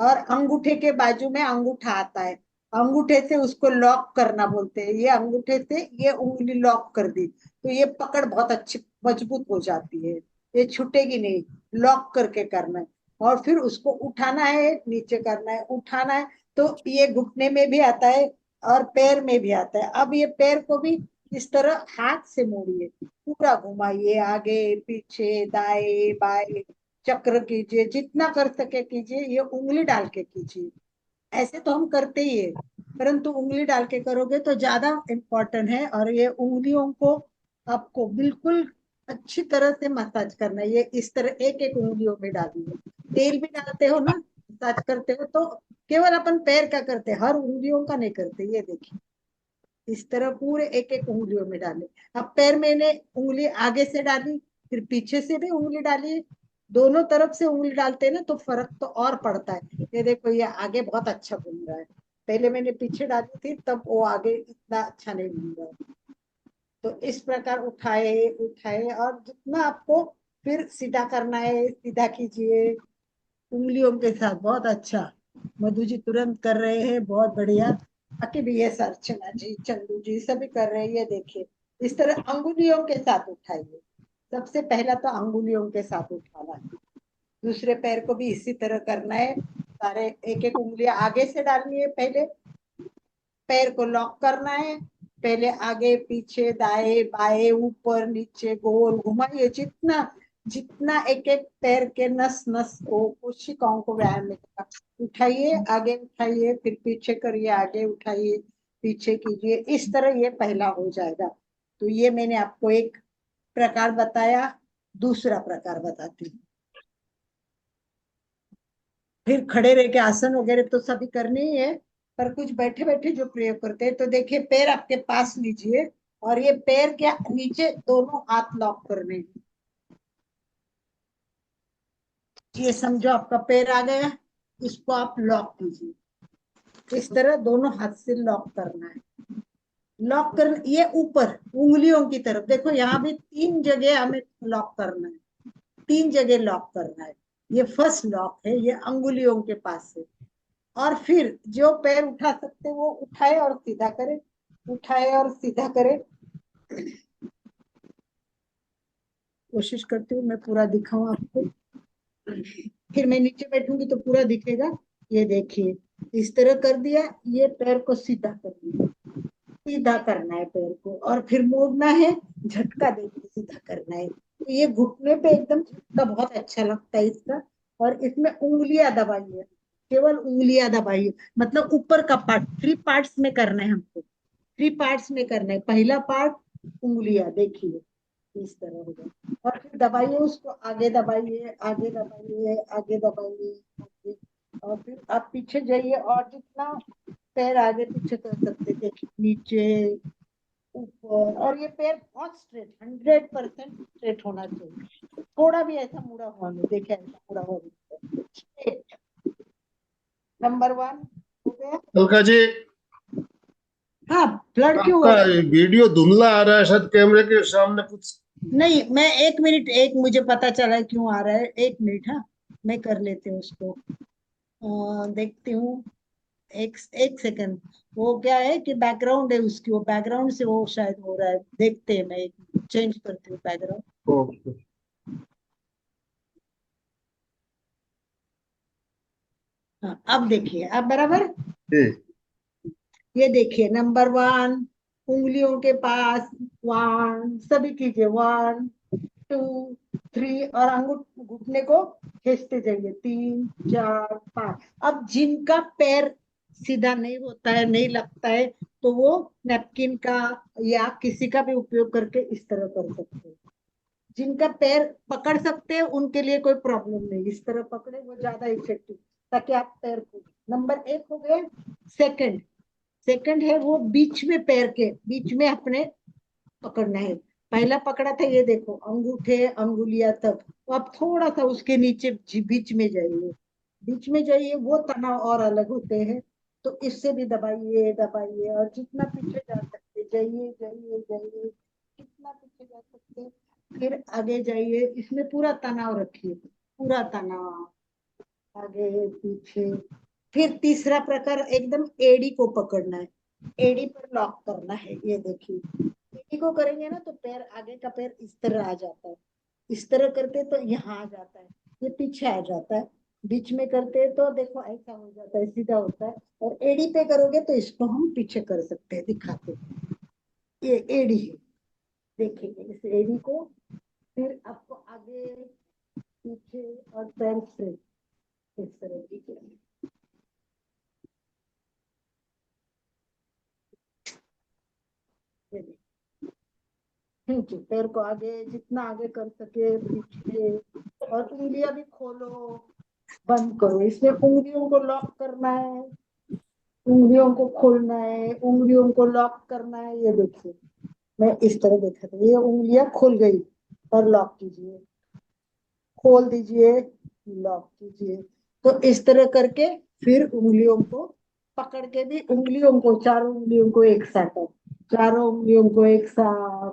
और अंगूठे के बाजू में अंगूठा आता है, अंगूठे से उसको लॉक करना बोलते हैं। ये अंगूठे से ये उंगली लॉक कर दी तो ये पकड़ बहुत अच्छी मजबूत हो जाती है, ये छूटेगी नहीं। लॉक करके करना है और फिर उसको उठाना है, नीचे करना है, उठाना है। तो ये घुटने में भी आता है और पैर में भी आता है। अब ये पैर को भी इस तरह हाथ से मोड़िए, पूरा घुमाइए, आगे पीछे दाएं बाएं चक्र कीजिए, जितना कर सके कीजिए। ये उंगली डाल के कीजिए, ऐसे तो हम करते ही है, परंतु उंगली डाल के करोगे तो ज्यादा इम्पोर्टेंट है। और ये उंगलियों को आपको बिल्कुल अच्छी तरह से मसाज करना है। ये इस तरह एक एक उंगलियों में डालिए। तेल भी डालते हो ना, मसाज करते हो तो केवल अपन पैर का करते, हर उंगलियों का नहीं करते। ये देखिए इस तरह पूरे एक एक उंगलियों में डाले। अब पैर मैंने उंगली आगे से डाली, फिर पीछे से भी उंगली डाली, दोनों तरफ से उंगली डालते हैं ना तो फर्क तो और पड़ता है। ये देखो ये आगे बहुत अच्छा घूम रहा है, पहले मैंने पीछे डाली थी तब वो आगे इतना अच्छा नहीं घूम रहा है। तो इस प्रकार उठाए उठाए, और जितना आपको फिर सीधा करना है सीधा कीजिए उंगलियों के साथ। बहुत अच्छा, मधु जी तुरंत कर रहे हैं, बहुत बढ़िया। बाकी भी ये अर्चना जी, चंदू जी सभी कर रहे हैं। ये देखिए इस तरह अंगुलियों के साथ उठाइए। सबसे पहला तो अंगुलियों के साथ उठाना है, दूसरे पैर को भी इसी तरह करना है। सारे एक एक उंगलियां आगे से डालनी है, पहले पैर को लॉक करना है, पहले आगे पीछे दाएं बाएं ऊपर नीचे गोल घुमाइए, जितना जितना एक एक पैर के नस नस को कोशिकाओं को व्यायाम मिलेगा। उठाइए, आगे उठाइए, फिर पीछे करिए, आगे उठाइए, पीछे कीजिए। इस तरह ये पहला हो जाएगा। तो ये मैंने आपको एक प्रकार बताया, दूसरा प्रकार बताती हूँ। फिर खड़े रह के आसन वगैरह तो सभी करने ही है, पर कुछ बैठे बैठे जो प्रयोग करते हैं। तो देखिए पैर आपके पास लीजिए और ये पैर के नीचे दोनों हाथ लॉक करने हैं। ये समझो आपका पैर आ गया, इसको आप लॉक कीजिए, इस तरह दोनों हाथ से लॉक करना है। लॉक कर, ये ऊपर उंगलियों की तरफ देखो, यहाँ भी 3 जगह हमें लॉक करना है, 3 जगह लॉक करना है। ये फर्स्ट लॉक है, ये अंगुलियों के पास है। और फिर जो पैर उठा सकते वो उठाए और सीधा करे, उठाए और सीधा करे। कोशिश करती हूँ मैं पूरा दिखाऊं आपको, फिर मैं नीचे बैठूंगी तो पूरा दिखेगा। ये देखिए इस तरह कर दिया, ये पैर को सीधा कर दिया, सीधा करना है पैर को, और फिर मोड़ना है, झटका देके सीधा करना है। तो ये घुटने पे एकदम झटका बहुत अच्छा लगता है इसका। और इसमें उंगलियां दबाइए, केवल उंगलियां दबाइए, मतलब ऊपर का पार्ट 3 पार्ट्स में करना है हमको, 3 पार्ट्स में करना है। पहला पार्ट उंगलियां, देखिए इस तरह हो जाए, और फिर दबाइए उसको, आगे दबाइए, आगे दबाइए, आगे दबाइए, आगे। और फिर आप पीछे जाइए और जितना पैर आगे पीछे कर सकते, देखिए नीचे ऊपर। और ये पैर बहुत स्ट्रेट, 100% स्ट्रेट होना चाहिए, थोड़ा भी ऐसा मुड़ा हुआ नहीं। देखिए ऐसा मुड़ा हुआ नहीं, स्ट्रेट। नंबर 1 हो गया। अलका जी, हाँ, ब्लड क्यों आपका हो रहा है? वीडियो धुंधला आ रहा है, शायद कैमरे के सामने कुछ। नहीं, मैं 1 मिनट, एक मुझे पता चला है क्यों आ रहा है, 1 मिनट। हाँ मैं कर लेती हूँ उसको, देखती हूँ। एक एक सेकंड। वो क्या है कि बैकग्राउंड है उसकी, वो बैकग्राउंड से वो शायद हो रहा है, देखते हैं। मैं एक चेंज करती हूँ बैकग्राउंड। ओके। हाँ अब देखिए, अब बराबर। ठीक। ये देखिए नंबर 1 उंगलियों के पास, 1 सभी कीजिए, 1 2 3 और घुटने को खींचते जाइए, 3 4 5। अब जिनका पैर सीधा नहीं होता है, नहीं लगता है, तो वो नैपकिन का या किसी का भी उपयोग करके इस तरह कर सकते हैं। जिनका पैर पकड़ सकते हैं उनके लिए कोई प्रॉब्लम नहीं, इस तरह पकड़े वो ज्यादा इफेक्टिव, ताकि आप पैर को। नंबर 1 हो गया। सेकंड है वो बीच में, पैर के बीच में अपने पकड़ना है। पहला पकड़ा था, ये देखो, अंगूठे अंगुलियां तक। तो अब थोड़ा सा उसके नीचे बीच में जाइए, बीच में जाइए, वो तनाव और अलग होते हैं। तो इससे भी दबाइए दबाइए, और जितना पीछे जा सकते जाइए जाइए जाइए, कितना पीछे जा सकते, फिर आगे जाइए, इसमें पूरा तनाव रखिए, पूरा तनाव, आगे पीछे। फिर तीसरा प्रकार एकदम एड़ी को पकड़ना है, एड़ी पर लॉक करना है, ये देखिए। एड़ी को करेंगे ना तो पैर, आगे का पैर इस तरह आ जाता है, इस तरह करते तो यहाँ आ जाता है, ये पीछे आ जाता है। बीच में करते तो देखो ऐसा हो जाता है, सीधा होता है। और एड़ी पे करोगे तो इसको हम पीछे कर सकते हैं, दिखाते हैं। ये एड़ी है, देखिए इस एड़ी को। फिर आपको आगे पीछे और पैर से इस तरह की करनी। ये देखिए। ठीक है, पैर को आगे जितना आगे कर सके, पीछे। और उंगलियां भी खोलो, बंद करो, इसमें उंगलियों को लॉक करना है, उंगलियों को खोलना है, उंगलियों को लॉक करना है। ये देखिए, मैं इस तरह देखा था, ये उंगलियां खुल गई, और लॉक कीजिए, खोल दीजिए, लॉक कीजिए। तो इस तरह करके फिर उंगलियों को पकड़ के भी, उंगलियों को, चारों उंगलियों को एक साथ, चारों उंगलियों को एक साथ।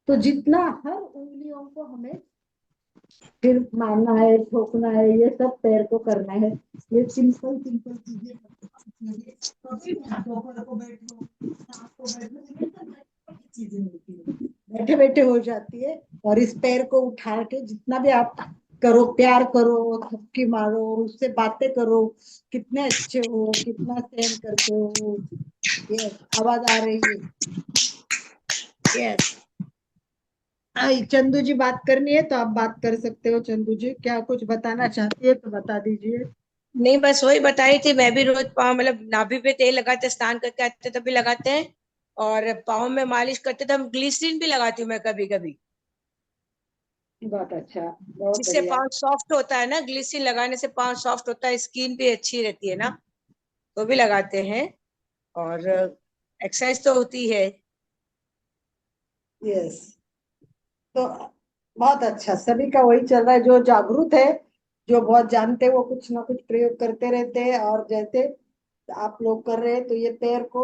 तो जितना हर उंगलियों को हमें फिर मारना है, ठोकना है, ये सब पैर को करना है। ये सिंपल सिंपल चीजें, कभी भी हाथों पर रखो, बैठो, सांस को बैठो, ये सब चीजें होती है, बैठे बैठे हो जाती है। और इस पैर को उठा के जितना भी आप करो, प्यार करो, थपकी मारो, उससे बातें करो, कितने अच्छे हो, कितना सहन करते हो। यस, आवाज आ रही है। यस। चंदू जी, बात करनी है तो आप बात कर सकते हो। चंदू जी, क्या कुछ बताना चाहती है तो बता दीजिए। नहीं, बस वही बताई थी। मैं भी रोज पाँव, मतलब नाभि पे तेल लगाते, स्नान करके आते तभी लगाते हैं। और पाँव में मालिश करते तो हम ग्लिसरीन भी लगाती हूँ मैं कभी कभी, बहुत अच्छा, बहुत जिससे बढ़िया। पाँव सॉफ्ट होता है ना। ग्लिसरीन लगाने से पाँव सॉफ्ट होता है, स्किन भी अच्छी रहती है ना, तो भी लगाते हैं। और एक्सरसाइज तो होती है। यस। तो बहुत अच्छा, सभी का वही चल रहा है। जो जागरूक है, जो बहुत जानते हैं, वो कुछ ना कुछ प्रयोग करते रहते हैं। और जैसे आप लोग कर रहे हैं, तो ये पैर को,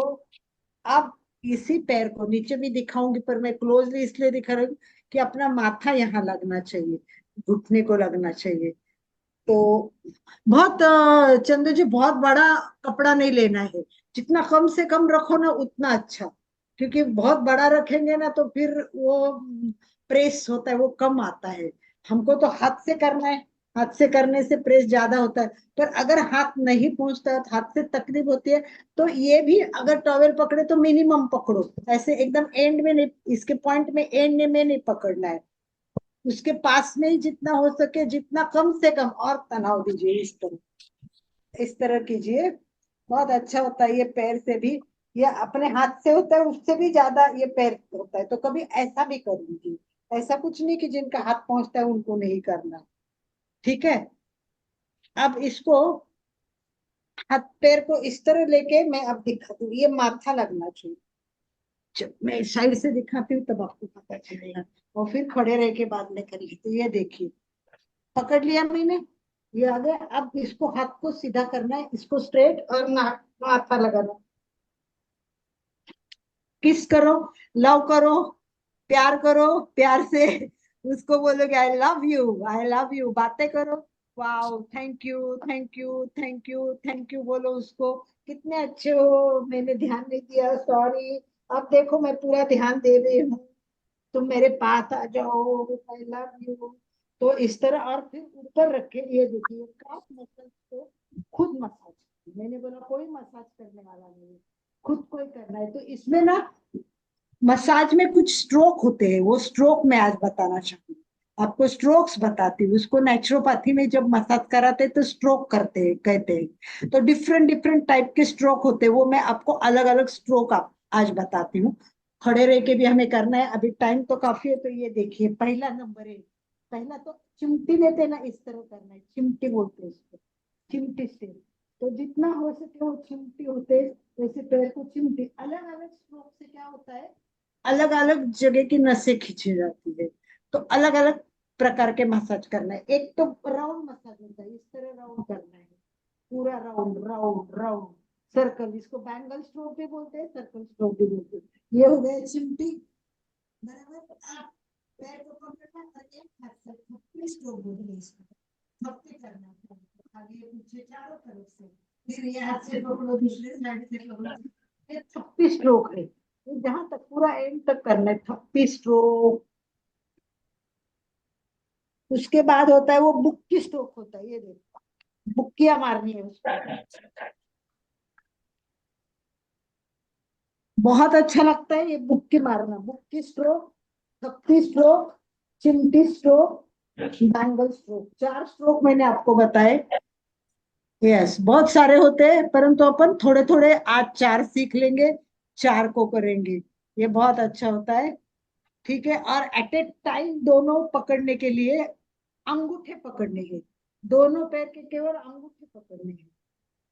आप इसी पैर को नीचे भी दिखाऊंगी, पर मैं क्लोजली इसलिए दिखा रही हूँ कि अपना माथा यहाँ लगना चाहिए, घुटने को लगना चाहिए। तो बहुत चंदू जी, बहुत बड़ा कपड़ा नहीं लेना है, जितना कम से कम रखो ना उतना अच्छा। क्योंकि बहुत बड़ा रखेंगे ना तो फिर वो प्रेस होता है, वो कम आता है। हमको तो हाथ से करना है, हाथ से करने से प्रेस ज्यादा होता है। पर अगर हाथ नहीं पहुंचता है, हाथ से तकलीफ होती है, तो ये भी अगर टॉवेल पकड़े तो मिनिमम पकड़ो, ऐसे एकदम एंड में नहीं, इसके पॉइंट में एंड में नहीं पकड़ना है, उसके पास में ही जितना हो सके, जितना कम से कम, और तनाव दीजिए, इस तरह कीजिए। बहुत अच्छा होता है ये पैर से भी। ये अपने हाथ से होता है, उससे भी ज्यादा ये पैर से होता है। तो कभी ऐसा भी कर लीजिए, ऐसा कुछ नहीं कि जिनका हाथ पहुंचता है उनको नहीं करना। ठीक है। अब इसको, हाथ पैर को इस तरह लेके मैं अब दिखाती हूँ, ये माथा लगना चाहिए। जब मैं साइड से दिखाती हूँ तब आपको पता चलेगा, और फिर खड़े रह के बाद में करिए। तो ये देखिए, पकड़ लिया मैंने, ये आ गया। अब इसको, हाथ को सीधा करना है, इसको स्ट्रेट, और माथा लगाना। किस करो, लव करो, प्यार करो, प्यार से उसको बोलोगे I love you, I love you, बातें करो। Wow, thank you, thank you, thank you, thank you बोलो उसको। कितने अच्छे हो, मैंने ध्यान नहीं दिया, सॉरी। अब देखो मैं पूरा ध्यान दे रही हूँ, तुम मेरे पास आ जाओ, आई लव यू। तो इस तरह, और फिर ऊपर रख के, ये देखिए, काफ मसल को खुद मसाज। मैंने बोला कोई मसाज करने वाला नहीं है, खुद को ही करना है। तो इसमें ना मसाज में कुछ स्ट्रोक होते हैं, वो स्ट्रोक मैं आज बताना चाहूंगी आपको। स्ट्रोक्स बताती हूँ उसको। नेचुरोपैथी में जब मसाज कराते हैं तो स्ट्रोक करते हैं कहते हैं। तो डिफरेंट डिफरेंट टाइप के स्ट्रोक होते हैं, वो मैं आपको अलग अलग स्ट्रोक आज बताती हूँ। खड़े रह के भी हमें करना है, अभी टाइम तो काफी है। तो ये देखिए, पहला नंबर है, पहला तो चिमटी लेते हैं ना, इस तरह करना है, चिमटी बोलते हैं इसको, चिमटी से। तो जितना हो सके वो चिमटी होते, वैसे पैर को चिमटी। अलग अलग स्ट्रोक से क्या होता है, अलग अलग जगह की नसें खींची जाती है। तो अलग अलग प्रकार के मसाज करना है। एक तो राउंड मसाज होता है, इस तरह राउंड करना है, पूरा राउंड राउंड राउंड सर्कल। इसको बैंगल स्ट्रोक भी बोलते हैं, सर्कल स्ट्रोक भी बोलते हैं। ये हो गया चिमटी, बराबर। आप पैर को पकड़ना और एक हाथ से थप्पी स्ट्रोक बोलते हैं इसको, थप्पी करना है आगे पीछे चारों तरफ से। फिर ये हाथ से पकड़ो, दूसरे साइड से पकड़ो। ये थप्पी स्ट्रोक है, ये जहां तक पूरा एंड तक करना है, थप्पी स्ट्रोक। उसके बाद होता है वो बुक्की स्ट्रोक होता है, ये देखो, बुक्कियां मारनी है उसको। बहुत अच्छा लगता है ये बुक्की मारना। बुक्की स्ट्रोक, थप्पी स्ट्रोक, चिमटी स्ट्रोक, बैंगल स्ट्रोक। 4 स्ट्रोक मैंने आपको बताए। यस, बहुत सारे होते हैं, परंतु अपन थोड़े थोड़े आज 4 सीख लेंगे, 4 को करेंगे। ये बहुत अच्छा होता है, ठीक है। और एट ए टाइम दोनों पकड़ने के लिए अंगूठे पकड़ने हैं, दोनों पैर के केवल अंगूठे पकड़ने हैं।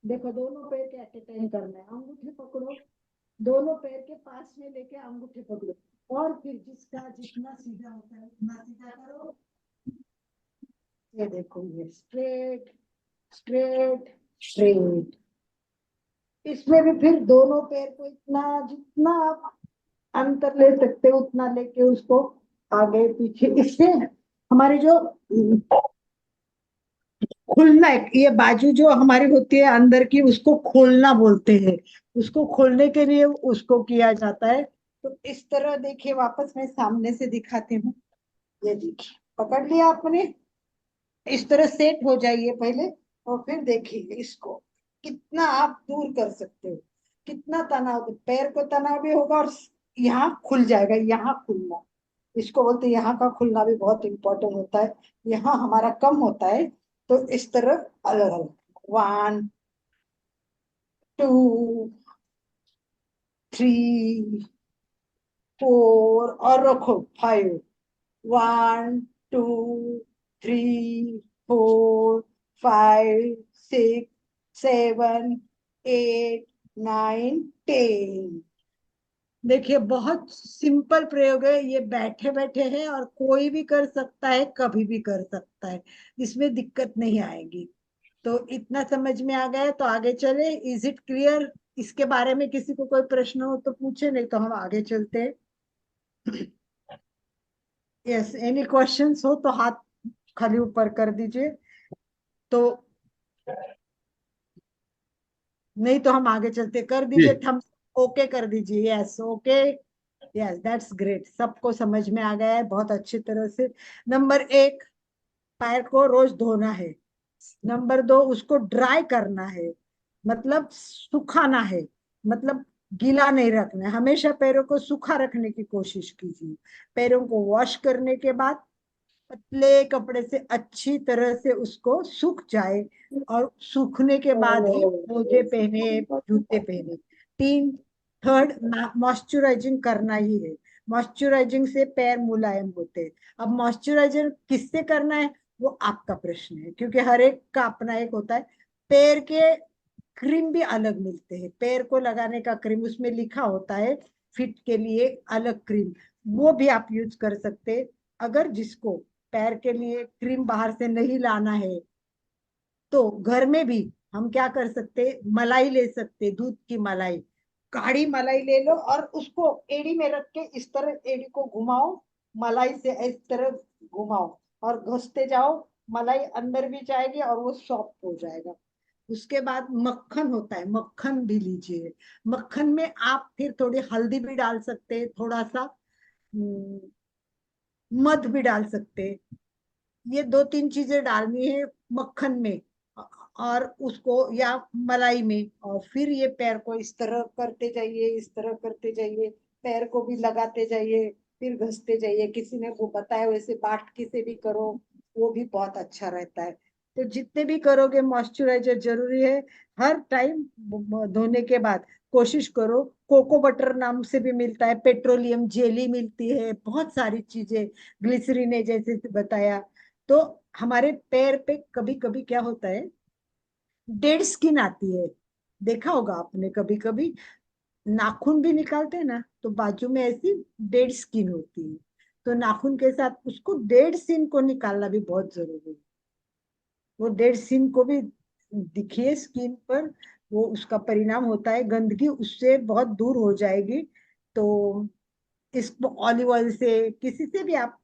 देखो, दोनों पैर के एट ए टाइम करना है, अंगूठे पकड़ो, दोनों पैर के पास में लेके अंगूठे पकड़ो। और फिर जिसका जितना सीधा होता है उतना सीधा करो। ये देखो, ये स्ट्रेट स्ट्रेट स्ट्रेट। इसमें भी फिर दोनों पैर को इतना, जितना आप अंतर ले सकते हो उतना लेके उसको आगे पीछे। इससे हमारी जो खुलना है, ये बाजू जो हमारी होती है अंदर की, उसको खोलना बोलते हैं। उसको खोलने के लिए उसको किया जाता है। तो इस तरह देखिए, वापस मैं सामने से दिखाती हूँ। ये देखिए, पकड़ लिया आपने, इस तरह सेट हो जाइए पहले, और फिर देखिए इसको कितना आप दूर कर सकते हो, कितना तनाव। पैर को तनाव भी होगा और यहाँ खुल जाएगा, यहाँ खुलना, इसको बोलते हैं। यहाँ का खुलना भी बहुत इंपॉर्टेंट होता है, यहाँ हमारा कम होता है। तो इस तरह अलग अलग, 1 2 3 4, और रखो 5, 1 2 3 4 5 6 7 8 9 10। देखिए, बहुत सिंपल प्रयोग है ये, बैठे बैठे है और कोई भी कर सकता है, कभी भी कर सकता है, इसमें दिक्कत नहीं आएगी। तो इतना समझ में आ गया है, तो आगे चले। Is it clear? इसके बारे में किसी को कोई प्रश्न हो तो पूछे, नहीं तो हम आगे चलते हैं। यस, एनी क्वेश्चंस हो तो हाथ खाली ऊपर कर दीजिए, तो नहीं तो हम आगे चलते। कर दीजिए थम्स, ओके कर दीजिए। Yes, okay, yes, that's great. सबको समझ में आ गया है बहुत अच्छी तरह से। नंबर 1, पैर को रोज धोना है। नंबर 2, उसको ड्राई करना है, मतलब सुखाना है, मतलब गीला नहीं रखना है। हमेशा पैरों को सूखा रखने की कोशिश कीजिए। पैरों को वॉश करने के बाद पतले कपड़े से अच्छी तरह से उसको सूख जाए, और सूखने के बाद ही मोजे पहने, जूते पहने। 3, थर्ड, मॉइस्चराइजिंग करना ही है। मॉइस्चराइजिंग से पैर मुलायम होते हैं। अब मॉइस्चराइजिंग किससे करना है वो आपका प्रश्न है, क्योंकि हर एक का अपना एक होता है। पैर के क्रीम भी अलग मिलते हैं, पैर को लगाने का क्रीम, उसमें लिखा होता है फिट के लिए अलग क्रीम, वो भी आप यूज कर सकते हैं। अगर जिसको पैर के लिए क्रीम बाहर से नहीं लाना है, तो घर में भी हम क्या कर सकते, मलाई ले सकते, दूध की मलाई, गाढ़ी मलाई ले लो और उसको एड़ी में रख के इस तरह एड़ी को घुमाओ, मलाई से इस तरह घुमाओ और घसते जाओ, मलाई अंदर भी जाएगी और वो सॉफ्ट हो जाएगा। उसके बाद मक्खन होता है, मक्खन भी लीजिए। मक्खन में आप फिर थोड़ी हल्दी भी डाल सकते हैं, थोड़ा सा मध भी डाल सकते हैं। ये 2-3 चीजें डालनी है मक्खन में और उसको, या मलाई में, और फिर ये पैर को इस तरह करते जाइए, इस तरह करते जाइए, पैर को भी लगाते जाइए, फिर घसते जाइए। किसी ने वो बताया वैसे बाटकी से भी करो, वो भी बहुत अच्छा रहता है। तो जितने भी करोगे मॉइस्चराइजर जरूरी है। हर टाइम धोने के बाद कोशिश करो। कोको बटर नाम से भी मिलता है, पेट्रोलियम जेली मिलती है, बहुत सारी चीजें, ग्लिसरीन है जैसे बताया। तो हमारे पैर पे कभी कभी क्या होता है, डेड स्किन आती है। देखा होगा आपने, कभी कभी नाखून भी निकालते हैं ना तो बाजू में ऐसी डेड स्किन होती है। तो नाखून के साथ उसको डेड स्किन को निकालना भी बहुत जरूरी है। वो डेड स्किन को भी दिखिए स्किन पर, वो उसका परिणाम होता है, गंदगी उससे बहुत दूर हो जाएगी। तो इसको ऑलिव ऑयल से किसी से भी आप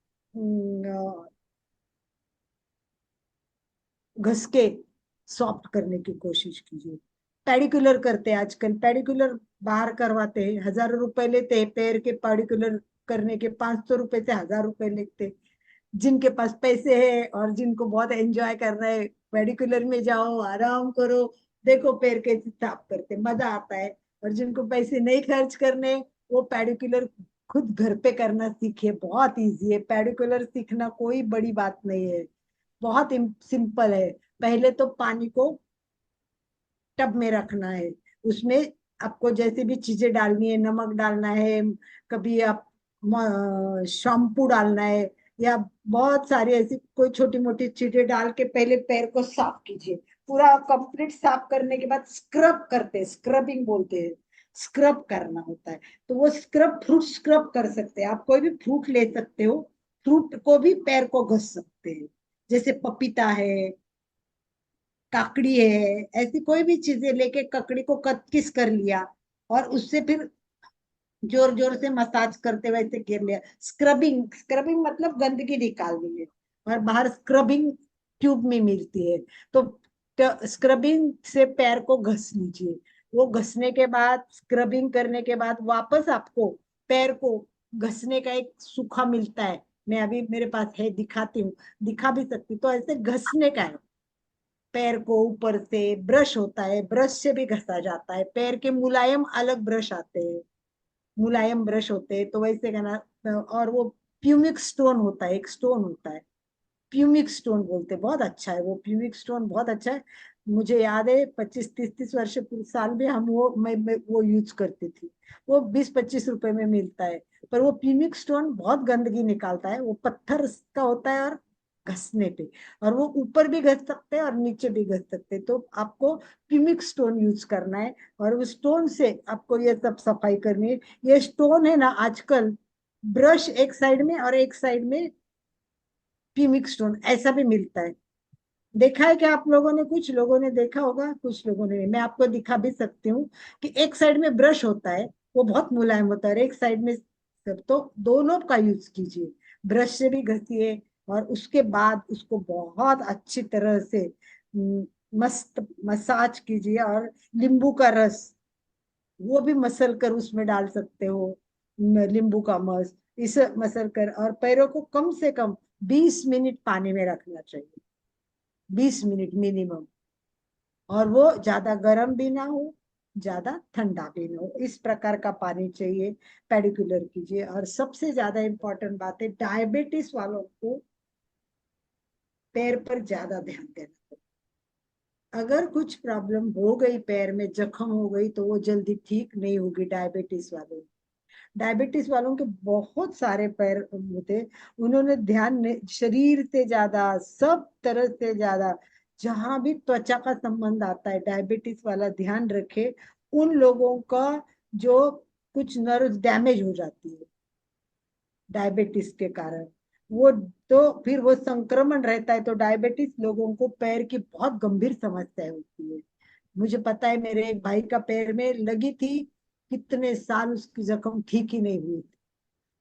घस के सॉफ्ट करने की कोशिश कीजिए। पेडिकुलर करते हैं आजकल, पेडिकुलर बाहर करवाते हैं, हजारों रुपए लेते हैं पैर के पेडिकुलर करने के, 500 रुपए से 1000 रुपए लेते हैं। जिनके पास पैसे है और जिनको बहुत एंजॉय करना है, पेडिकुलर में जाओ, आराम करो, देखो पैर कैसे साफ करते, मजा आता है। और जिनको पैसे नहीं खर्च करने, वो पेडिकुलर खुद घर पे करना सीखे, बहुत इजी है। पेडिकुलर सीखना कोई बड़ी बात नहीं है, बहुत सिंपल है। पहले तो पानी को टब में रखना है, उसमें आपको जैसे भी चीजें डालनी है, नमक डालना है, कभी आप शैम्पू डालना है, या बहुत सारी ऐसी कोई छोटी मोटी चीजें डाल के पहले पैर को साफ कीजिए। पूरा कंप्लीट साफ करने के बाद स्क्रब करते हैं, स्क्रबिंग बोलते हैं, स्क्रब करना होता है। तो वो स्क्रब, फ्रूट स्क्रब कर सकते हैं आप, कोई भी फ्रूट ले सकते हो, फ्रूट को भी पैर को घस सकते हैं, जैसे पपीता है, काकड़ी है, ऐसी कोई भी चीजें लेके ककड़ी को कतकिस कर लिया और उससे फिर जोर जोर से मसाज करते वैसे गिर लिया। स्क्रबिंग, स्क्रबिंग मतलब गंदगी निकालनी है। और बाहर स्क्रबिंग ट्यूब में मिलती है। तो स्क्रबिंग से पैर को घस लीजिए। वो घसने के बाद, स्क्रबिंग करने के बाद वापस आपको पैर को घसने का एक सूखा मिलता है, मैं अभी मेरे पास है, दिखाती हूँ, दिखा भी सकती, तो ऐसे घसने का है। पैर को ऊपर से ब्रश होता है, ब्रश से भी घसा जाता है। पैर के मुलायम अलग ब्रश आते हैं, मुलायम ब्रश होते हैं, तो वैसे करना। और वो प्यूमिक स्टोन होता है, एक स्टोन होता है, प्यूमिक स्टोन बोलते हैं, बहुत अच्छा है वो प्यूमिक स्टोन, बहुत अच्छा है। मुझे याद है 25-30 वर्ष पूरे साल में हम वो मैं वो यूज करती थी। वो 20-25 रुपए में मिलता है। पर वो प्यूमिक स्टोन बहुत गंदगी निकालता है, वो पत्थर का होता है, और घसने पे, और वो ऊपर भी घस सकते हैं और नीचे भी घस सकते हैं। तो आपको प्यूमिक स्टोन यूज करना है, और उस स्टोन से आपको ये सब सफाई करनी है। ये स्टोन है ना, आजकल ब्रश एक साइड में और एक साइड में प्यूमिक स्टोन ऐसा भी मिलता है। देखा है क्या आप लोगों ने? कुछ लोगों ने देखा होगा, कुछ लोगों ने नहीं। मैं आपको दिखा भी सकती हूँ कि एक साइड में ब्रश होता है, वो बहुत मुलायम होता है, और एक साइड में सब। तो दोनों का यूज कीजिए, ब्रश से भी घसिए, और उसके बाद उसको बहुत अच्छी तरह से मस्त मसाज कीजिए। और नींबू का रस, वो भी मसल कर उसमें डाल सकते हो, नींबू का मस, इसे मसल कर, और पैरों को कम से कम 20 मिनट पानी में रखना चाहिए, 20 मिनट मिनिमम। और वो ज्यादा गर्म भी ना हो, ज्यादा ठंडा भी ना हो, इस प्रकार का पानी चाहिए। पेडिकुलर कीजिए। और सबसे ज्यादा इम्पोर्टेंट बात है, डायबिटीज वालों को पैर पर ज्यादा ध्यान देना। अगर कुछ प्रॉब्लम हो गई, पैर में जख्म हो गई, तो वो जल्दी ठीक नहीं होगी। डायबिटीज वालों के बहुत सारे पैर होते, उन्होंने शरीर से ज्यादा, सब तरह से ज्यादा, जहां भी त्वचा का संबंध आता है, डायबिटीज वाला ध्यान रखे। उन लोगों का जो कुछ नर्व डैमेज हो जाती है डायबिटीज के कारण, वो तो फिर वो संक्रमण रहता है। तो डायबिटीज लोगों को पैर की बहुत गंभीर समस्या होती है। मुझे पता है, मेरे एक भाई का पैर में लगी थी, कितने साल उसकी जख्म ठीक ही नहीं हुई थी,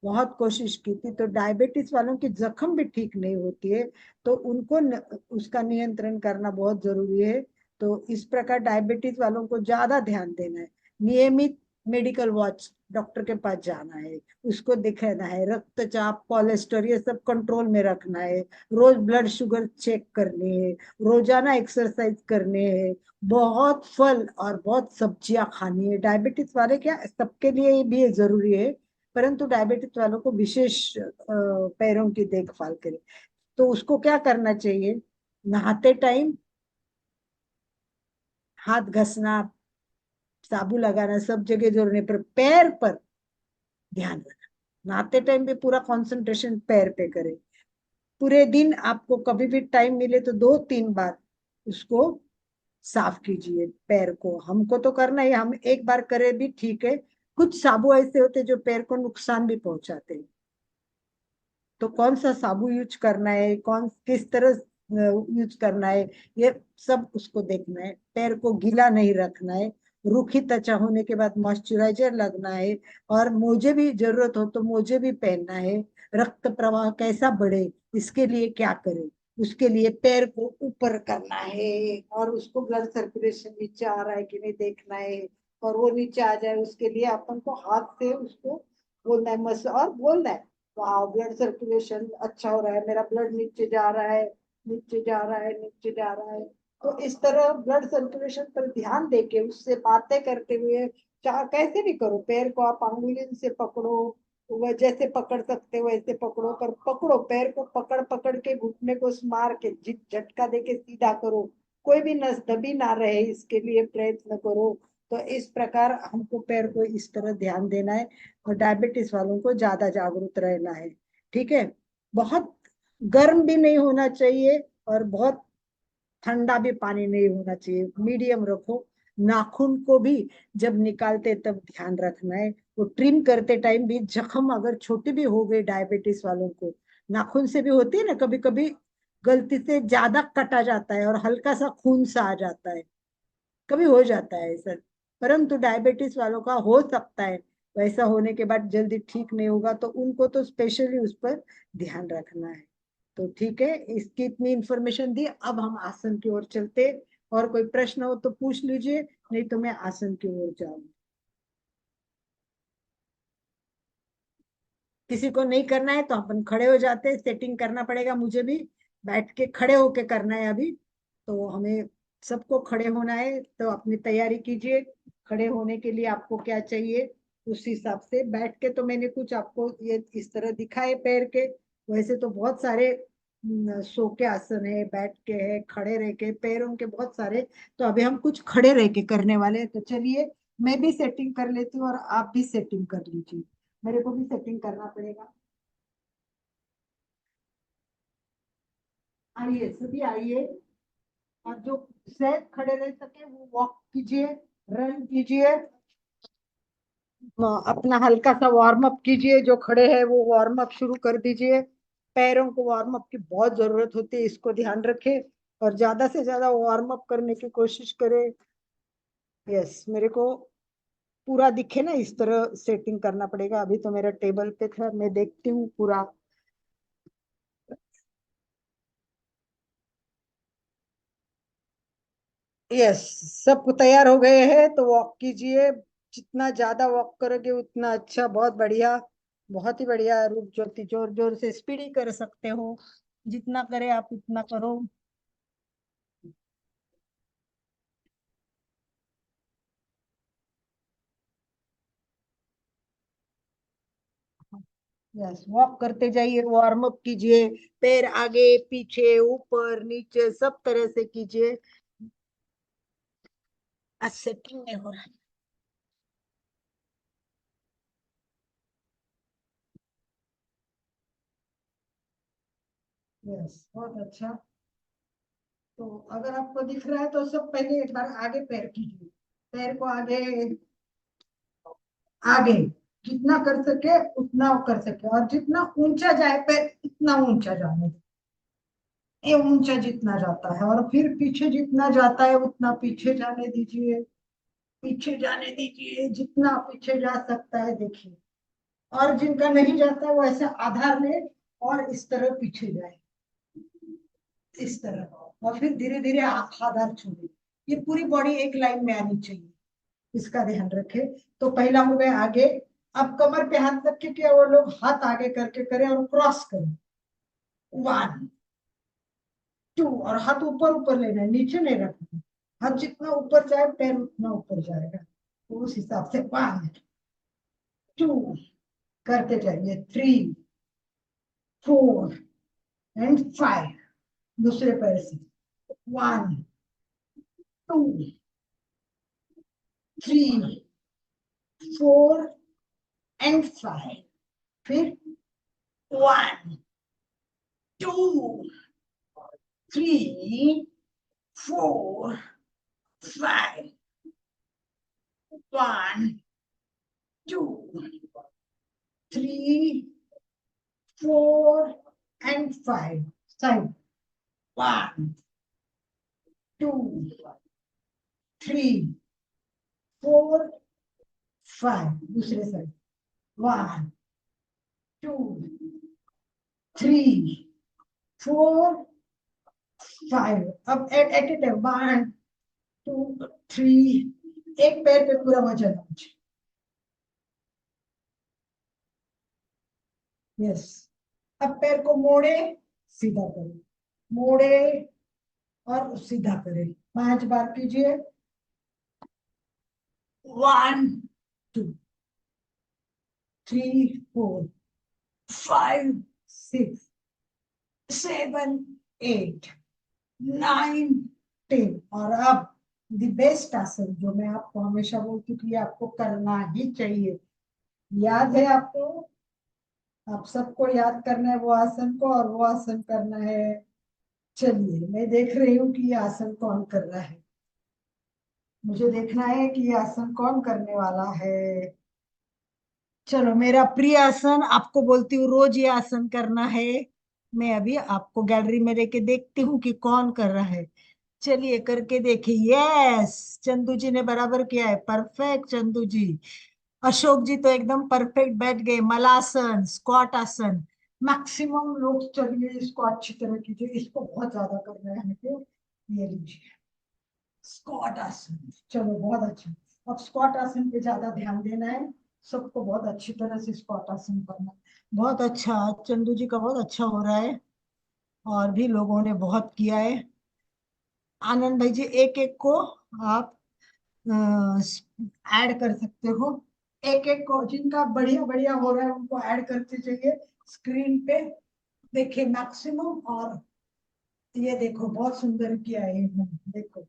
बहुत कोशिश की थी। तो डायबिटीज वालों की जख्म भी ठीक नहीं होती है, तो उनको उसका नियंत्रण करना बहुत जरूरी है। तो इस प्रकार डायबिटीज वालों को ज्यादा ध्यान देना है। नियमित मेडिकल वॉच, डॉक्टर के पास जाना है, उसको दिखाना है, रक्तचाप, कोलेस्ट्रॉल, ये सब कंट्रोल में रखना है, रोज ब्लड शुगर चेक करनी है, रोजाना एक्सरसाइज करने हैं, बहुत फल और बहुत सब्जियां खानी है। डायबिटीज वाले क्या, सबके लिए भी जरूरी है, परंतु डायबिटीज वालों को विशेष पैरों की देखभाल करें। तो उसको क्या करना चाहिए, नहाते टाइम हाथ घसना, साबुन लगाना, सब जगह जोड़ने पर पैर पर ध्यान रखना। नहाते टाइम भी पूरा कंसंट्रेशन पैर पे करें। पूरे दिन आपको कभी भी टाइम मिले तो 2-3 बार उसको साफ कीजिए पैर को। हमको तो करना है, हम एक बार करें भी ठीक है। कुछ साबु ऐसे होते जो पैर को नुकसान भी पहुंचाते हैं, तो कौन सा साबु यूज करना है, कौन किस तरह यूज करना है, ये सब उसको देखना है। पैर को गीला नहीं रखना है, रूखी त्वचा होने के बाद मॉइस्चराइजर लगना है, और मोजे भी जरूरत हो तो मोजे भी पहनना है। रक्त प्रवाह कैसा बढ़े, इसके लिए क्या करें, उसके लिए पैर को ऊपर करना है, और उसको ब्लड सर्कुलेशन नीचे आ रहा है कि नहीं देखना है, और वो नीचे आ जाए उसके लिए अपन को हाथ से उसको बोलना है, मस और बोलना है, वाह ब्लड सर्कुलेशन अच्छा हो रहा है, मेरा ब्लड नीचे जा रहा है, नीचे जा रहा है, नीचे जा रहा है। तो इस तरह ब्लड सर्कुलेशन पर ध्यान देके उससे बातें करते हुए, चाहे कैसे भी करो, पैर को आप अंगुली से पकड़ो, वह जैसे पकड़ सकते हो वैसे पकड़ो, पर पकड़ो पैर को, पकड़ पकड़ के घुटने को मार के झटका देके सीधा करो, कोई भी नस दबी ना रहे, इसके लिए प्रयत्न करो। तो इस प्रकार हमको पैर को इस तरह ध्यान देना है, और डायबिटीज वालों को ज्यादा जागरूक रहना है। ठीक है, बहुत गर्म भी नहीं होना चाहिए और बहुत ठंडा भी पानी नहीं होना चाहिए, मीडियम रखो। नाखून को भी जब निकालते तब ध्यान रखना है, वो ट्रिम करते टाइम भी जख्म अगर छोटी भी हो गई डायबिटीज वालों को, नाखून से भी होती है ना, कभी कभी गलती से ज्यादा कटा जाता है और हल्का सा खून सा आ जाता है, कभी हो जाता है ऐसा, परंतु डायबिटीज वालों का हो सकता है, वैसा होने के बाद जल्दी ठीक नहीं होगा, तो उनको तो स्पेशली उस पर ध्यान रखना है। तो ठीक है, इसकी इतनी इंफॉर्मेशन दी, अब हम आसन की ओर चलते। और कोई प्रश्न हो तो पूछ लीजिए, नहीं तो मैं आसन की ओर जाऊंगी। किसी को नहीं करना है तो अपन खड़े हो जाते, सेटिंग करना पड़ेगा, मुझे भी बैठ के खड़े होके करना है अभी, तो हमें सबको खड़े होना है, तो अपनी तैयारी कीजिए। खड़े होने के लिए आपको क्या चाहिए उस हिसाब से बैठ के, तो मैंने कुछ आपको ये इस तरह दिखाए पैर के, वैसे तो बहुत सारे सो के आसन है, बैठ के है, खड़े रह के, पैरों के बहुत सारे। तो अभी हम कुछ खड़े रह के करने वाले हैं, तो चलिए मैं भी सेटिंग कर लेती हूँ और आप भी सेटिंग कर लीजिए, मेरे को भी सेटिंग करना पड़ेगा। आइए सभी आइए, और जो सहज खड़े रह सके वो वॉक कीजिए, रन कीजिए, अपना हल्का सा वार्म अप कीजिए, जो खड़े हैं वो वार्म अप शुरू कर दीजिए। पैरों को वार्म अप की बहुत जरूरत होती है, इसको ध्यान रखें, और ज्यादा से ज्यादा वार्म अप करने की कोशिश करें। यस, मेरे को पूरा दिखे ना, इस तरह सेटिंग करना पड़ेगा। अभी तो मेरा टेबल पे था, मैं देखती हूँ पूरा। यस, सब तैयार हो गए हैं तो वॉक कीजिए, जितना ज्यादा वॉक करोगे उतना अच्छा, बहुत बढ़िया, बहुत ही बढ़िया। रुक ज्योति, जोर जोर से स्पीड ही कर सकते हो, जितना करे आप उतना करो। यस, वॉक करते जाइए, वार्म अप कीजिए, पैर आगे पीछे ऊपर नीचे सब तरह से कीजिए। आज सेटिंग नहीं हो रहा। यस, बहुत अच्छा। तो अगर आपको दिख रहा है तो सब पहले एक बार आगे पैर कीजिए, पैर को आगे आगे, जितना कर सके उतना कर सके, और जितना ऊंचा जाए पैर उतना ऊंचा जाने दे। ये ऊंचा जितना जाता है, और फिर पीछे जितना जाता है उतना पीछे जाने दीजिए, पीछे जाने दीजिए, जितना पीछे जा सकता है देखिए। और जिनका नहीं जाता है वो ऐसे आधार ले और इस तरह पीछे जाए, इस तरह, और फिर धीरे धीरे आधार छोड़े। ये पूरी बॉडी एक लाइन में आनी चाहिए, इसका ध्यान रखें। तो पहला हो गया आगे। अब कमर पे हाथ रख के वो लोग हाथ आगे करके करें और क्रॉस करें, 1 2, और हाथ ऊपर ऊपर लेना है, नीचे नहीं रखना है। हाथ जितना ऊपर जाए पैर उतना ऊपर जाएगा, तो उस हिसाब से 1 2 करते जाइए 3 4 एंड 5 दूसरे पैर से 1 2 3 4 एंड 5 फिर 1 2 3 4 5 1 2 3 4 and 5 side 1 2 3 4 5 दूसरे साइड 1 2 3 4 5 अब एट ए टाइम 1 2 3 एक पैर पे पूरा वजन है मुझे यस अब पैर को मोड़े सीधा करें मोड़े और सीधा करें 5 बार कीजिए 1 2 3 4 5 6 7 8 9 10 और अब द बेस्ट आसन जो मैं आपको हमेशा बोलती हूँ कि आपको करना ही चाहिए याद है आपको आप सबको याद करना है वो आसन को और वो आसन करना है चलिए मैं देख रही हूँ कि ये आसन कौन कर रहा है मुझे देखना है कि ये आसन कौन करने वाला है चलो मेरा प्रिय आसन आपको बोलती हूँ रोज ये आसन करना है मैं अभी आपको गैलरी में लेके देखती हूँ कि कौन कर रहा है चलिए करके देखिए यस चंदू जी ने बराबर किया है परफेक्ट चंदू जी अशोक जी तो एकदम परफेक्ट बैठ गए मलासन स्क्वाट आसन मैक्सिमम लोग चलिए इसको अच्छी तरह कीजिए इसको बहुत ज्यादा कर रहे हैं तो ये लीजिए स्क्वाट आसन चलो बहुत अच्छा अब स्क्वाट आसन पे ज्यादा ध्यान देना है सबको बहुत अच्छी तरह से स्क्वाट आसन करना बहुत अच्छा चंदू जी का बहुत अच्छा हो रहा है और भी लोगों ने बहुत किया है आनंद भाई जी एक एक को आप ऐड कर सकते हो एक एक को जिनका बढ़िया बढ़िया हो रहा है उनको ऐड करते जाइए स्क्रीन पे देखिए मैक्सिमम और ये देखो बहुत सुंदर किया है देखो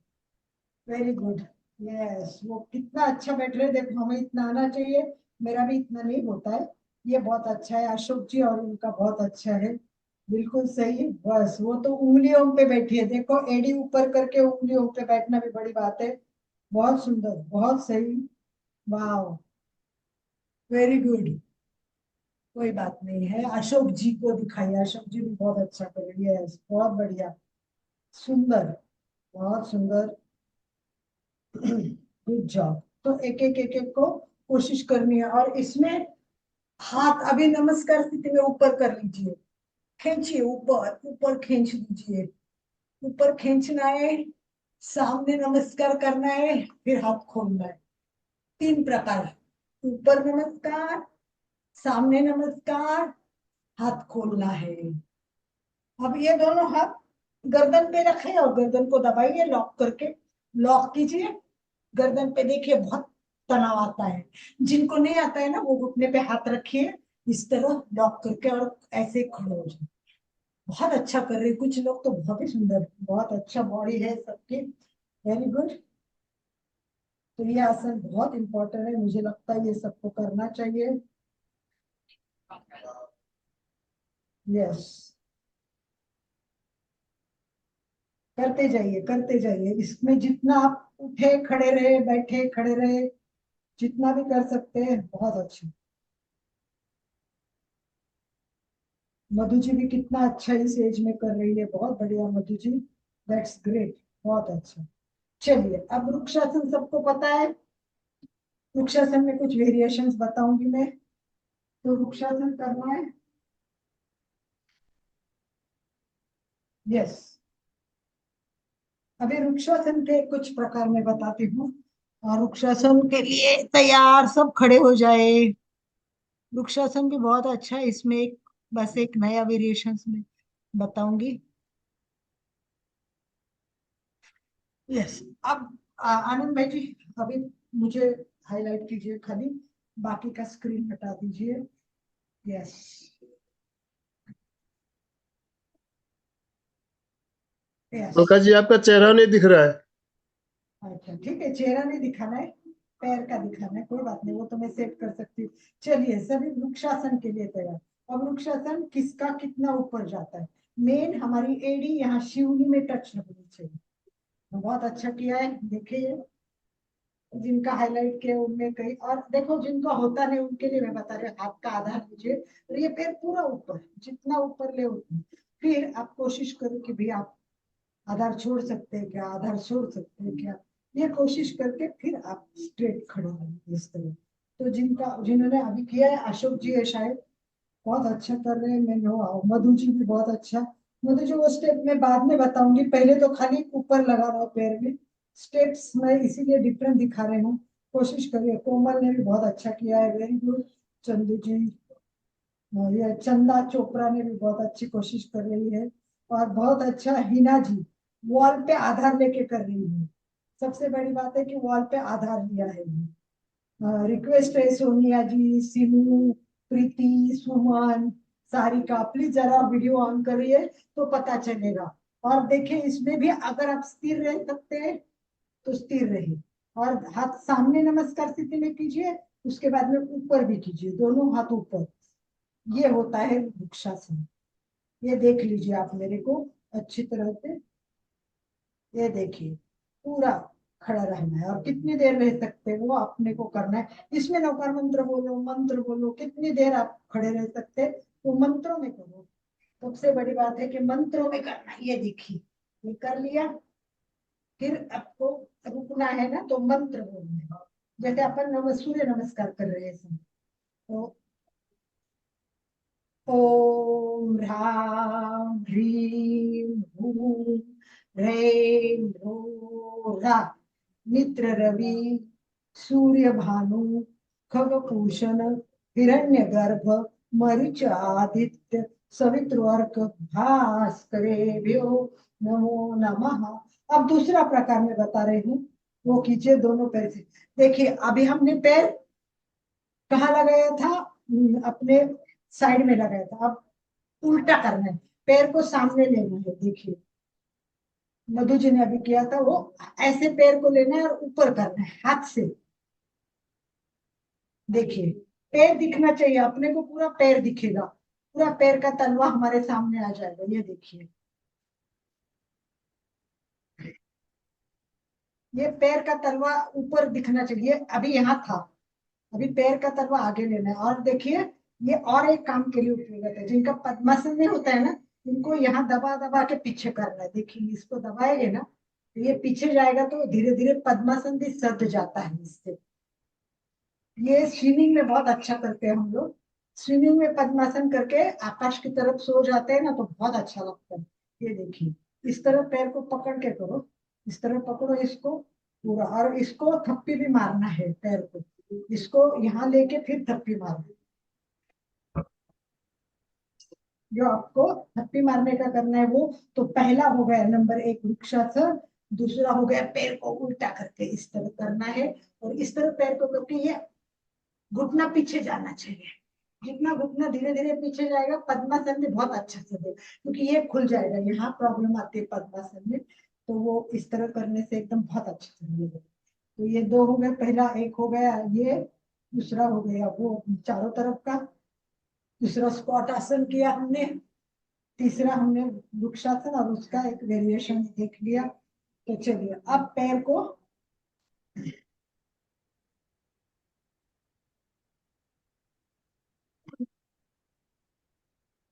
वेरी गुड यस वो कितना अच्छा बैठ रहे देखो हमें इतना आना चाहिए मेरा भी इतना नहीं होता है ये बहुत अच्छा है अशोक जी और उनका बहुत अच्छा है बिल्कुल सही बस वो तो उंगलियों पे बैठी है देखो एडी ऊपर करके उंगलियों पे बैठना भी बड़ी बात है बहुत सुंदर बहुत सही वाह वेरी गुड कोई बात नहीं है अशोक जी को दिखाइए अशोक जी भी बहुत अच्छा कर रही है बहुत बढ़िया सुंदर बहुत सुंदर गुड जॉब तो एक एक को कोशिश करनी है और इसमें हाथ अभी नमस्कार स्थिति में ऊपर कर लीजिए खींचिए ऊपर ऊपर खींच लीजिए ऊपर खींचना है सामने नमस्कार करना है फिर हाथ खोलना है 3 प्रकार ऊपर नमस्कार सामने नमस्कार हाथ खोलना है अब ये दोनों हाथ गर्दन पे रखे और गर्दन को दबाइए लॉक करके लॉक कीजिए गर्दन पे देखिए बहुत तनाव आता है जिनको नहीं आता है ना वो घुटने पे हाथ रखिए इस तरह लॉक करके और ऐसे खड़े हो जाए बहुत अच्छा कर रहे कुछ लोग तो बहुत ही सुंदर बहुत अच्छा बॉडी है सबकी वेरी गुड तो ये आसन बहुत इंपॉर्टेंट है मुझे लगता है ये सबको करना चाहिए यस करते जाइए इसमें जितना आप उठे खड़े रहे बैठे खड़े रहे जितना भी कर सकते हैं बहुत अच्छा मधु जी भी कितना अच्छा इस एज में कर रही है बहुत बढ़िया मधु जी दैट्स ग्रेट बहुत अच्छा चलिए अब वृक्षासन सबको पता है वृक्षासन में कुछ वेरिएशंस बताऊंगी मैं तो वृक्षासन करना है यस अभी वृक्षासन के कुछ प्रकार मैं बताती हूँ और वृक्षासन के लिए तैयार सब खड़े हो जाए वृक्षासन भी बहुत अच्छा है इसमें एक बस एक नया वेरिएशन में बताऊंगी यस अब आनंद भाई जी अभी मुझे हाईलाइट कीजिए खाली बाकी का स्क्रीन हटा दीजिए यस, यस। अलका जी आपका चेहरा नहीं दिख रहा है। अच्छा ठीक है, चेहरा नहीं दिखाना है, पैर का दिखाना है, कोई बात नहीं, वो तो मैं सेट कर सकती हूँ। चलिए सभी वृक्षासन के लिए तैयार। अब वृक्षासन किसका कितना ऊपर जाता है, मेन हमारी एड़ी यहाँ शिवनी में टच होनी चाहिए। बहुत अच्छा किया है, देखिए जिनका हाईलाइट किया उनमें कहीं, और देखो जिनका होता नहीं उनके लिए मैं बता रही हूँ, हाथ का आधार लीजिए और ये पैर पूरा ऊपर, जितना ऊपर ले उतना। फिर आप कोशिश करो कि भी आप आधार छोड़ सकते हैं क्या, आधार छोड़ सकते हैं क्या, ये कोशिश करके फिर आप स्ट्रेट खड़े रहेंगे इस तरह। तो जिन्होंने अभी किया है, अशोक जी है शायद, बहुत अच्छा कर रहे हैं। मैंने मधु जी भी बहुत अच्छा। मधु जी वो स्टेप मैं बाद में बताऊंगी, पहले तो खाली ऊपर लगा रहा पैर में, स्टेप्स मैं इसीलिए डिफरेंट दिखा रही हूँ। कोशिश करिए। कोमल ने भी बहुत अच्छा किया है, वेरी गुड। चंदू जी, ये चंदा चोपड़ा ने भी बहुत अच्छी कोशिश कर रही है, और बहुत अच्छा हिना जी वॉल पे आधार लेके कर रही है। सबसे बड़ी बात है कि वॉल पे आधार लिया है। रिक्वेस्ट है सोनिया जी, सिमू, प्रीति, सुमन, सारिका, प्लीज जरा वीडियो ऑन करिए तो पता चलेगा। और देखिए इसमें भी अगर आप स्थिर रह सकते हैं तो स्थिर रहिए, और हाथ सामने नमस्कार स्थिति में कीजिए, उसके बाद में ऊपर भी कीजिए, दोनों हाथ ऊपर। ये होता है वृक्षासन। ये देख लीजिए आप मेरे को अच्छी तरह से, ये देखिए पूरा खड़ा रहना है, और कितनी देर रह सकते हैं वो अपने को करना है। इसमें नौकार मंत्र बोलो, कितनी देर आप खड़े रह सकते हैं वो मंत्रों में करो। सबसे बड़ी बात है कि मंत्रों में करना है। ये देखिए ये कर लिया, फिर आपको रुकना है ना, तो मंत्र बोलना है, जैसे अपन सूर्य नमस्कार कर रहे हैं सब। तो ओम ह्रां ह्रीं हूं ह्रैं ह्रौं ह्रा, मित्र रवि, सूर्य भानु, खगभूषण, हिरण्यगर्भ, मरीच आदित्य, सवितृवर्क, भास्करेभ्यो नमो नमः। अब दूसरा प्रकार में बता रही हूँ, वो कीजिए दोनों पैर से। देखिए अभी हमने पैर कहाँ लगाया था, अपने साइड में लगाया था, अब उल्टा करना है, पैर को सामने लेना है। देखिए मधु जी ने अभी किया था, वो ऐसे पैर को लेना है और ऊपर करना है हाथ से। देखिए पैर दिखना चाहिए अपने को, पूरा पैर दिखेगा, पूरा पैर का तलवा हमारे सामने आ जाएगा। ये देखिए ये पैर का तलवा ऊपर दिखना चाहिए, अभी यहाँ था, अभी पैर का तलवा आगे लेना है। और देखिए ये और एक काम के लिए उपयोग है, जिनका पद्मासन में होता है ना, इनको यहाँ दबा दबा के पीछे करना है। देखिए इसको दबाएंगे ना तो ये पीछे जाएगा, तो धीरे धीरे पद्मासन भी सद जाता है इससे। ये स्विमिंग में बहुत अच्छा करते हैं हम लोग। स्विमिंग में पद्मासन करके आकाश की तरफ सो जाते हैं ना, तो बहुत अच्छा लगता है। ये देखिए इस तरह पैर को पकड़ के करो, इस तरह पकड़ो इसको पूरा, और इसको थप्पी भी मारना है पैर को, इसको यहाँ लेके फिर थप्पी मारो। जो आपको थप्पी मारने का करना है वो, तो पहला हो गया नंबर 1 वृक्षासन, दूसरा हो गया पैर को उल्टा करके इस तरह करना है, और इस तरह पैर को करके ये घुटना पीछे जाना चाहिए। जितना घुटना धीरे धीरे पीछे जाएगा पद्मासन में बहुत अच्छा से दे, क्योंकि ये खुल जाएगा, यहाँ प्रॉब्लम आती है पद्मासन में, तो वो इस तरह करने से एकदम बहुत अच्छा से मिलेगा। तो ये 2 हो गए, पहला 1 हो गया ये, दूसरा हो गया वो चारों तरफ का, दूसरा स्क्वाट आसन किया हमने, तीसरा हमने वृक्षासन और उसका एक वेरिएशन देख लिया। तो चलिए अब पैर को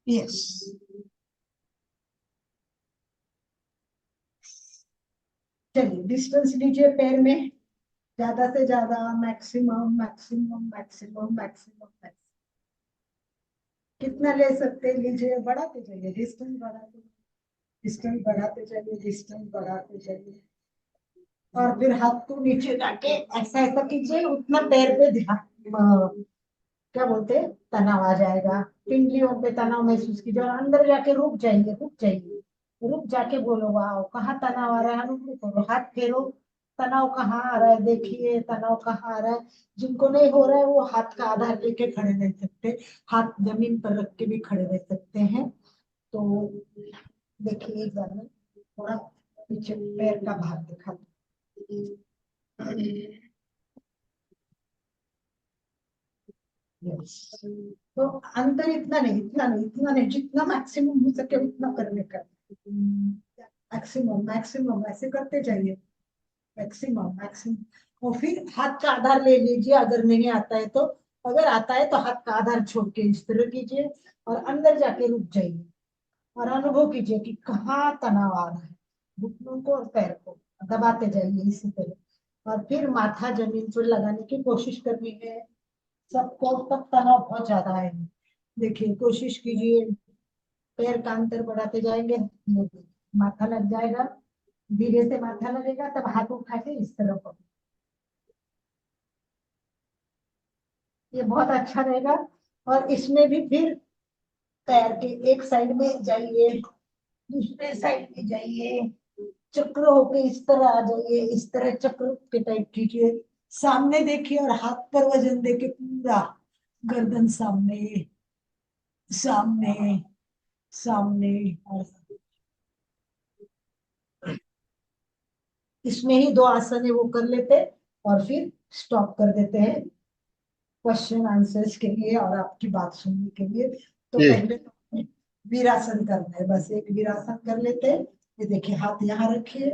यस, चलिए डिस्टेंस लीजिए पैर में, ज्यादा से ज्यादा, मैक्सिमम मैक्सिमम मैक्सिमम मैक्सिमम। कितना ले सकते लीजिए, बढ़ाते जाइए, डिस्टेंस बढ़ाते, डिस्टेंस बढ़ाते जाइए, डिस्टेंस बढ़ाते जाइए। और फिर हाथ को नीचे जाके ऐसा ऐसा कीजिए, उतना पैर पे ध्यान, क्या बोलते हैं, तनाव आ जाएगा, पिंडलियों पे तनाव महसूस कीजिए, और अंदर जाके रुक जाइए, रुक जाइए, रुक जाके बोलो वाह कहाँ तनाव आ रहा है, रुक करो, हाथ फेरो, तनाव कहाँ आ रहा है, देखिए तनाव कहाँ आ रहा है। जिनको नहीं हो रहा है वो हाथ का आधार लेके खड़े रह सकते हैं, हाथ जमीन पर रख के भी खड़े रह सकते हैं। तो देखिए एक बार में थोड़ा पीछे पैर का भाग दिखा दो। Yes. तो अंदर इतना नहीं, इतना नहीं, इतना नहीं, जितना मैक्सिमम हो सके उतना करने का। मैक्सिमम मैक्सिमम ऐसे करते जाइए, मैक्सिमम मैक्सिमम। और फिर हाथ का आधार ले लीजिए, अगर नहीं आता है तो, अगर आता है तो हाथ का आधार छोड़ के इस तरह कीजिए और अंदर जाके रुक जाइए और अनुभव कीजिए कि कहाँ तनाव आ रहा है। घुटनों को और पैर को दबाते जाइए इसी तरह, और फिर माथा जमीन पर लगाने की कोशिश करनी है। सबको तब तनाव बहुत ज्यादा है। देखिए कोशिश कीजिए, पैर का अंतर बढ़ाते जाएंगे, माथा लग जाएगा, धीरे से माथा लगेगा, तब हाथ उठा के इस तरफ करो। ये बहुत अच्छा रहेगा। और इसमें भी फिर पैर के एक साइड में जाइए, दूसरे साइड में जाइए, चक्र होके इस तरह आ जाइए, इस तरह चक्र के टाइप कीजिए। सामने देखिए और हाथ पर वजन देके पूरा गर्दन सामने सामने सामने। और इसमें ही 2 आसन है वो कर लेते और फिर स्टॉप कर देते हैं क्वेश्चन आंसर्स के लिए और आपकी बात सुनने के लिए। तो जी। पहले तो वीरासन करना है, बस एक वीरासन कर लेते हैं। ये देखिए हाथ यहाँ रखिए,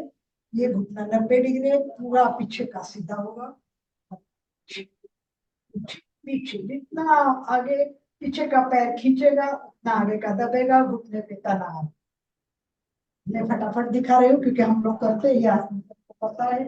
ये घुटना 90 डिग्री है, पूरा पीछे का सीधा होगा। पीछे जितना आगे पीछे का पैर खींचेगा उतना आगे का दबेगा, घुटने पे तनाव। मैं फटाफट दिखा रही हूँ क्योंकि हम लोग करते हैं, ये आसन सबको पता है।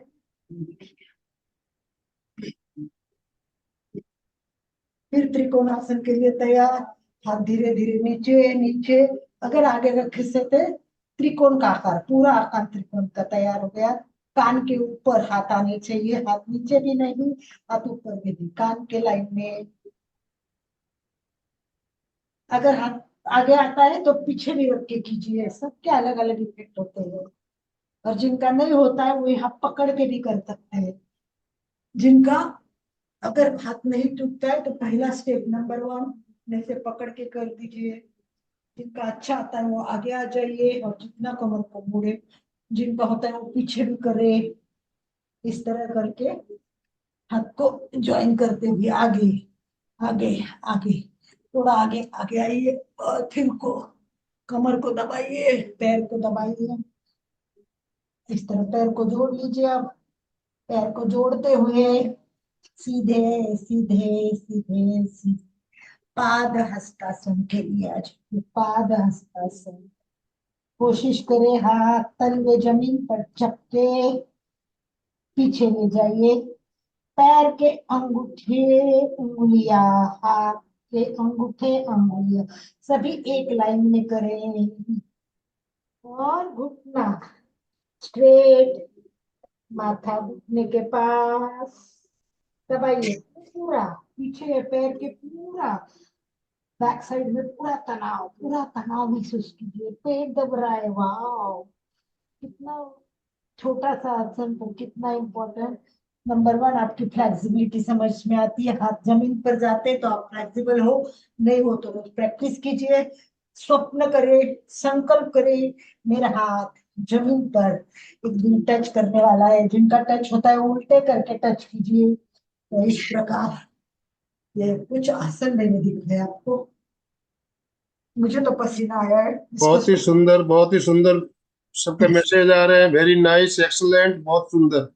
फिर त्रिकोणासन के लिए तैयार, हाथ धीरे धीरे नीचे नीचे, अगर आगे रखे से त्रिकोण का आकार, पूरा आकार त्रिकोण का तैयार हो गया। कान के ऊपर हाथ आने चाहिए, हाथ नीचे भी नहीं, हाथ ऊपर भी नहीं, कान के लाइन में। अगर हाथ आगे आता है तो पीछे भी रख के कीजिए, सबके अलग अलग इफेक्ट होते हैं। और जिनका नहीं होता है वो यहाँ पकड़ के भी कर सकते हैं। जिनका अगर हाथ नहीं टूटता है तो पहला स्टेप नंबर 1 से पकड़ के कर दीजिए। जिनका अच्छा आता है वो आगे आ जाइए और जितना कमर को मोड़े, जिनका होता है वो पीछे भी करे, इस तरह करके हाथ को ज्वाइन करते हुए आगे आगे आगे, थोड़ा आगे आगे आइए और फिर को कमर को दबाइए, पैर को दबाइए, इस तरह पैर को जोड़ लीजिए। अब पैर को जोड़ते हुए सीधे सीधे सीधे सीधे पाद हस्तासन के लिए आज पाद हस्तासन। कोशिश करें हाथ तलवे जमीन पर चपके, पीछे ले जाइए। पैर के अंगूठे उंगलियां, हाथ के अंगूठे उंगलियां सभी एक लाइन में करें और घुटना स्ट्रेट, माथा घुटने के पास दबाइए पूरा, पीछे पैर के पूरा बैक साइड में पूरा तनाव महसूस कीजिए, पेट दब रहा है। वाह कितना छोटा सा आसन पर कितना इम्पोर्टेंट। नंबर 1 आपकी फ्लेक्सिबिलिटी समझ में आती है, हाथ जमीन पर जाते हैं तो आप फ्लेक्सिबल हो, नहीं हो तो रोज प्रैक्टिस कीजिए। स्वप्न करे, संकल्प करे, मेरा हाथ जमीन पर एक दिन टच करने वाला है। जिनका टच होता है उल्टे करके टच कीजिए। तो इस प्रकार ये कुछ आसन मैंने दिखाया आपको, मुझे तो पसीना आया है बहुत ही सुंदर, बहुत ही सुंदर। सबके मैसेज आ रहे हैं, वेरी नाइस, एक्सलेंट, बहुत सुंदर।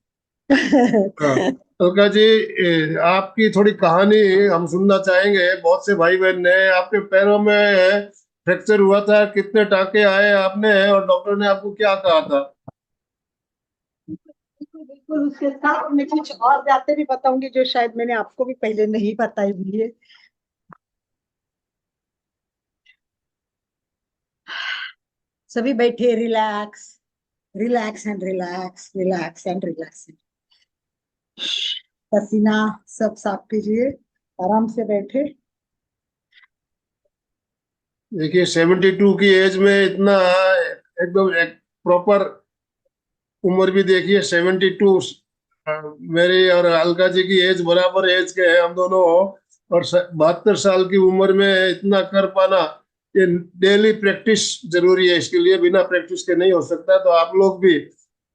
हाँ, अलका जी, आपकी थोड़ी कहानी हम सुनना चाहेंगे। बहुत से भाई बहन ने आपके पैरों में फ्रैक्चर हुआ था, कितने टाके आए आपने और डॉक्टर ने आपको क्या कहा था? बिल्कुल बिल्कुल, उसके साथ मैं कुछ और बातें भी बताऊंगी जो शायद मैंने आपको भी पहले नहीं बताई हुई है। सभी बैठे, relax relax and relax, relax and relax. पसीना सब साफ कीजिए, आराम से बैठे। देखिए 72 की एज में इतना एकदम एक प्रॉपर उम्र भी देखिए, 72 मेरी और अलका जी की एज बराबर एज के हैं हम दोनों, और 72 साल की उम्र में इतना कर पाना, ये डेली प्रैक्टिस जरूरी है, इसके लिए बिना प्रैक्टिस के नहीं हो सकता। तो आप लोग भी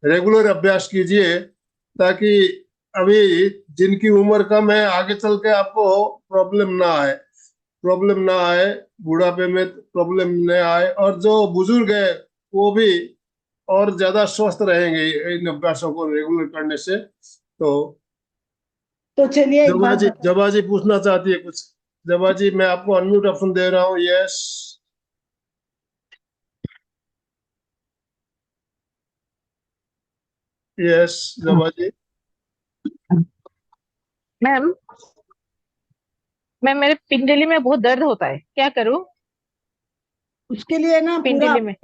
रेगुलर अभ्यास कीजिए, ताकि अभी जिनकी उम्र कम है आगे चल के आपको प्रॉब्लम ना आए, बुढ़ापे में प्रॉब्लम न आए, और जो बुजुर्ग है वो भी और ज्यादा स्वस्थ रहेंगे इन अभ्यासों को रेगुलर करने से। तो तो चलिए एक बात बता, जबा जी पूछना चाहती है कुछ। जबा जी, मैं आपको अनम्यूट ऑप्शन दे रहा हूँ। यस, यस जबा जी। मैम मैम, मेरे पिंडली में बहुत दर्द होता है, क्या करूं? उसके लिए ना पूरा पिंडली में।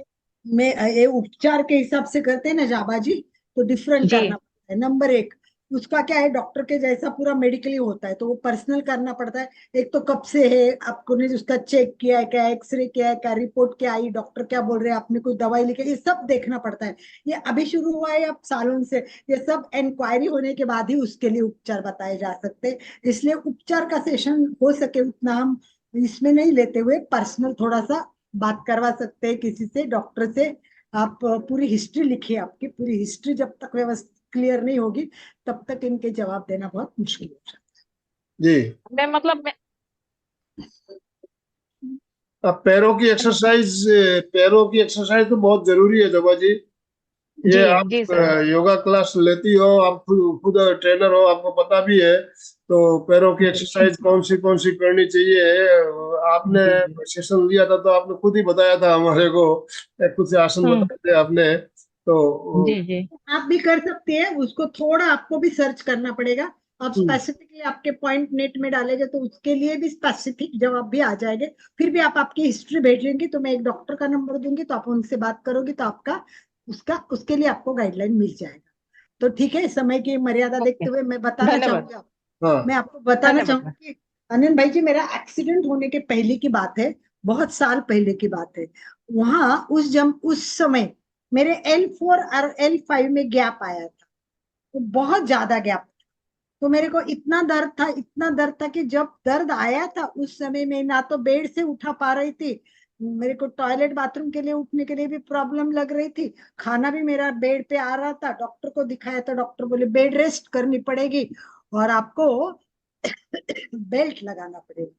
में ये उपचार के हिसाब से करते हैं ना जाबाजी, तो डिफरेंट जी। करना पड़ता है। नंबर एक, उसका क्या है, डॉक्टर के जैसा पूरा मेडिकली होता है, तो वो पर्सनल करना पड़ता है। एक तो कब से है, आपको ने उसका चेक किया है क्या, एक्सरे किया है क्या, रिपोर्ट क्या आई, डॉक्टर क्या बोल रहे हैं, आपने कोई दवाई लिखी, ये सब देखना पड़ता है। ये अभी शुरू हुआ है अब सालों से, ये सब इंक्वायरी होने के बाद ही उसके लिए उपचार बताए जा सकते हैं। इसलिए उपचार का सेशन हो सके उतना हम इसमें नहीं लेते हुए, पर्सनल थोड़ा सा बात करवा सकते हैं किसी से, डॉक्टर से। आप पूरी हिस्ट्री लिखिए, आपकी पूरी हिस्ट्री जब तक व्यवस्थित क्लियर नहीं होगी तब तक इनके जवाब देना बहुत मुश्किल हो जाता जी, मैं मतलब मैं अब पैरों की एक्सरसाइज तो बहुत जरूरी है जबा जी। जी ये आप जी सर। योगा क्लास लेती हो, आप खुद ट्रेनर हो, आपको पता भी है। तो पैरों की एक्सरसाइज कौन सी करनी चाहिए, आपने है। सेशन लिया था तो आपने खुद ही बताया था हमारे को, खुद से आसन हम्म। बताए थे आपने। तो जी जी। आप भी कर सकते हैं, उसको थोड़ा आपको भी सर्च करना पड़ेगा। आप हम्म, स्पेसिफिकली आपके पॉइंट नेट में डालेंगे तो उसके लिए भी स्पेसिफिक जवाब भी आ जाएंगे। फिर भी आप आपकी हिस्ट्री भेजेंगे तो मैं एक डॉक्टर का नंबर दूंगी, तो आप उनसे बात करोगे तो आपका उसका उसके लिए आपको गाइडलाइन मिल जाएगा। तो ठीक है, समय की मर्यादा ओके। देखते हुए मैं बताना धन्यवाद। चाहूंगी हाँ, मैं आपको बताना धन्यवाद मैम। चाहूंगी कि अनिल भाई जी, मेरा एक्सीडेंट होने के पहले की बात है, बहुत साल पहले की बात है। वहां उस समय मेरे L4 और L5 में गैप आया था, तो बहुत ज्यादा गैप। तो मेरे को इतना दर्द था कि जब दर्द आया था उस समय में ना तो बेड से उठा पा रही थी, मेरे को टॉयलेट बाथरूम के लिए उठने के लिए भी प्रॉब्लम लग रही थी, खाना भी मेरा बेड पे आ रहा था। डॉक्टर को दिखाया तो डॉक्टर बोले बेड रेस्ट करनी पड़ेगी और आपको बेल्ट लगाना पड़ेगा।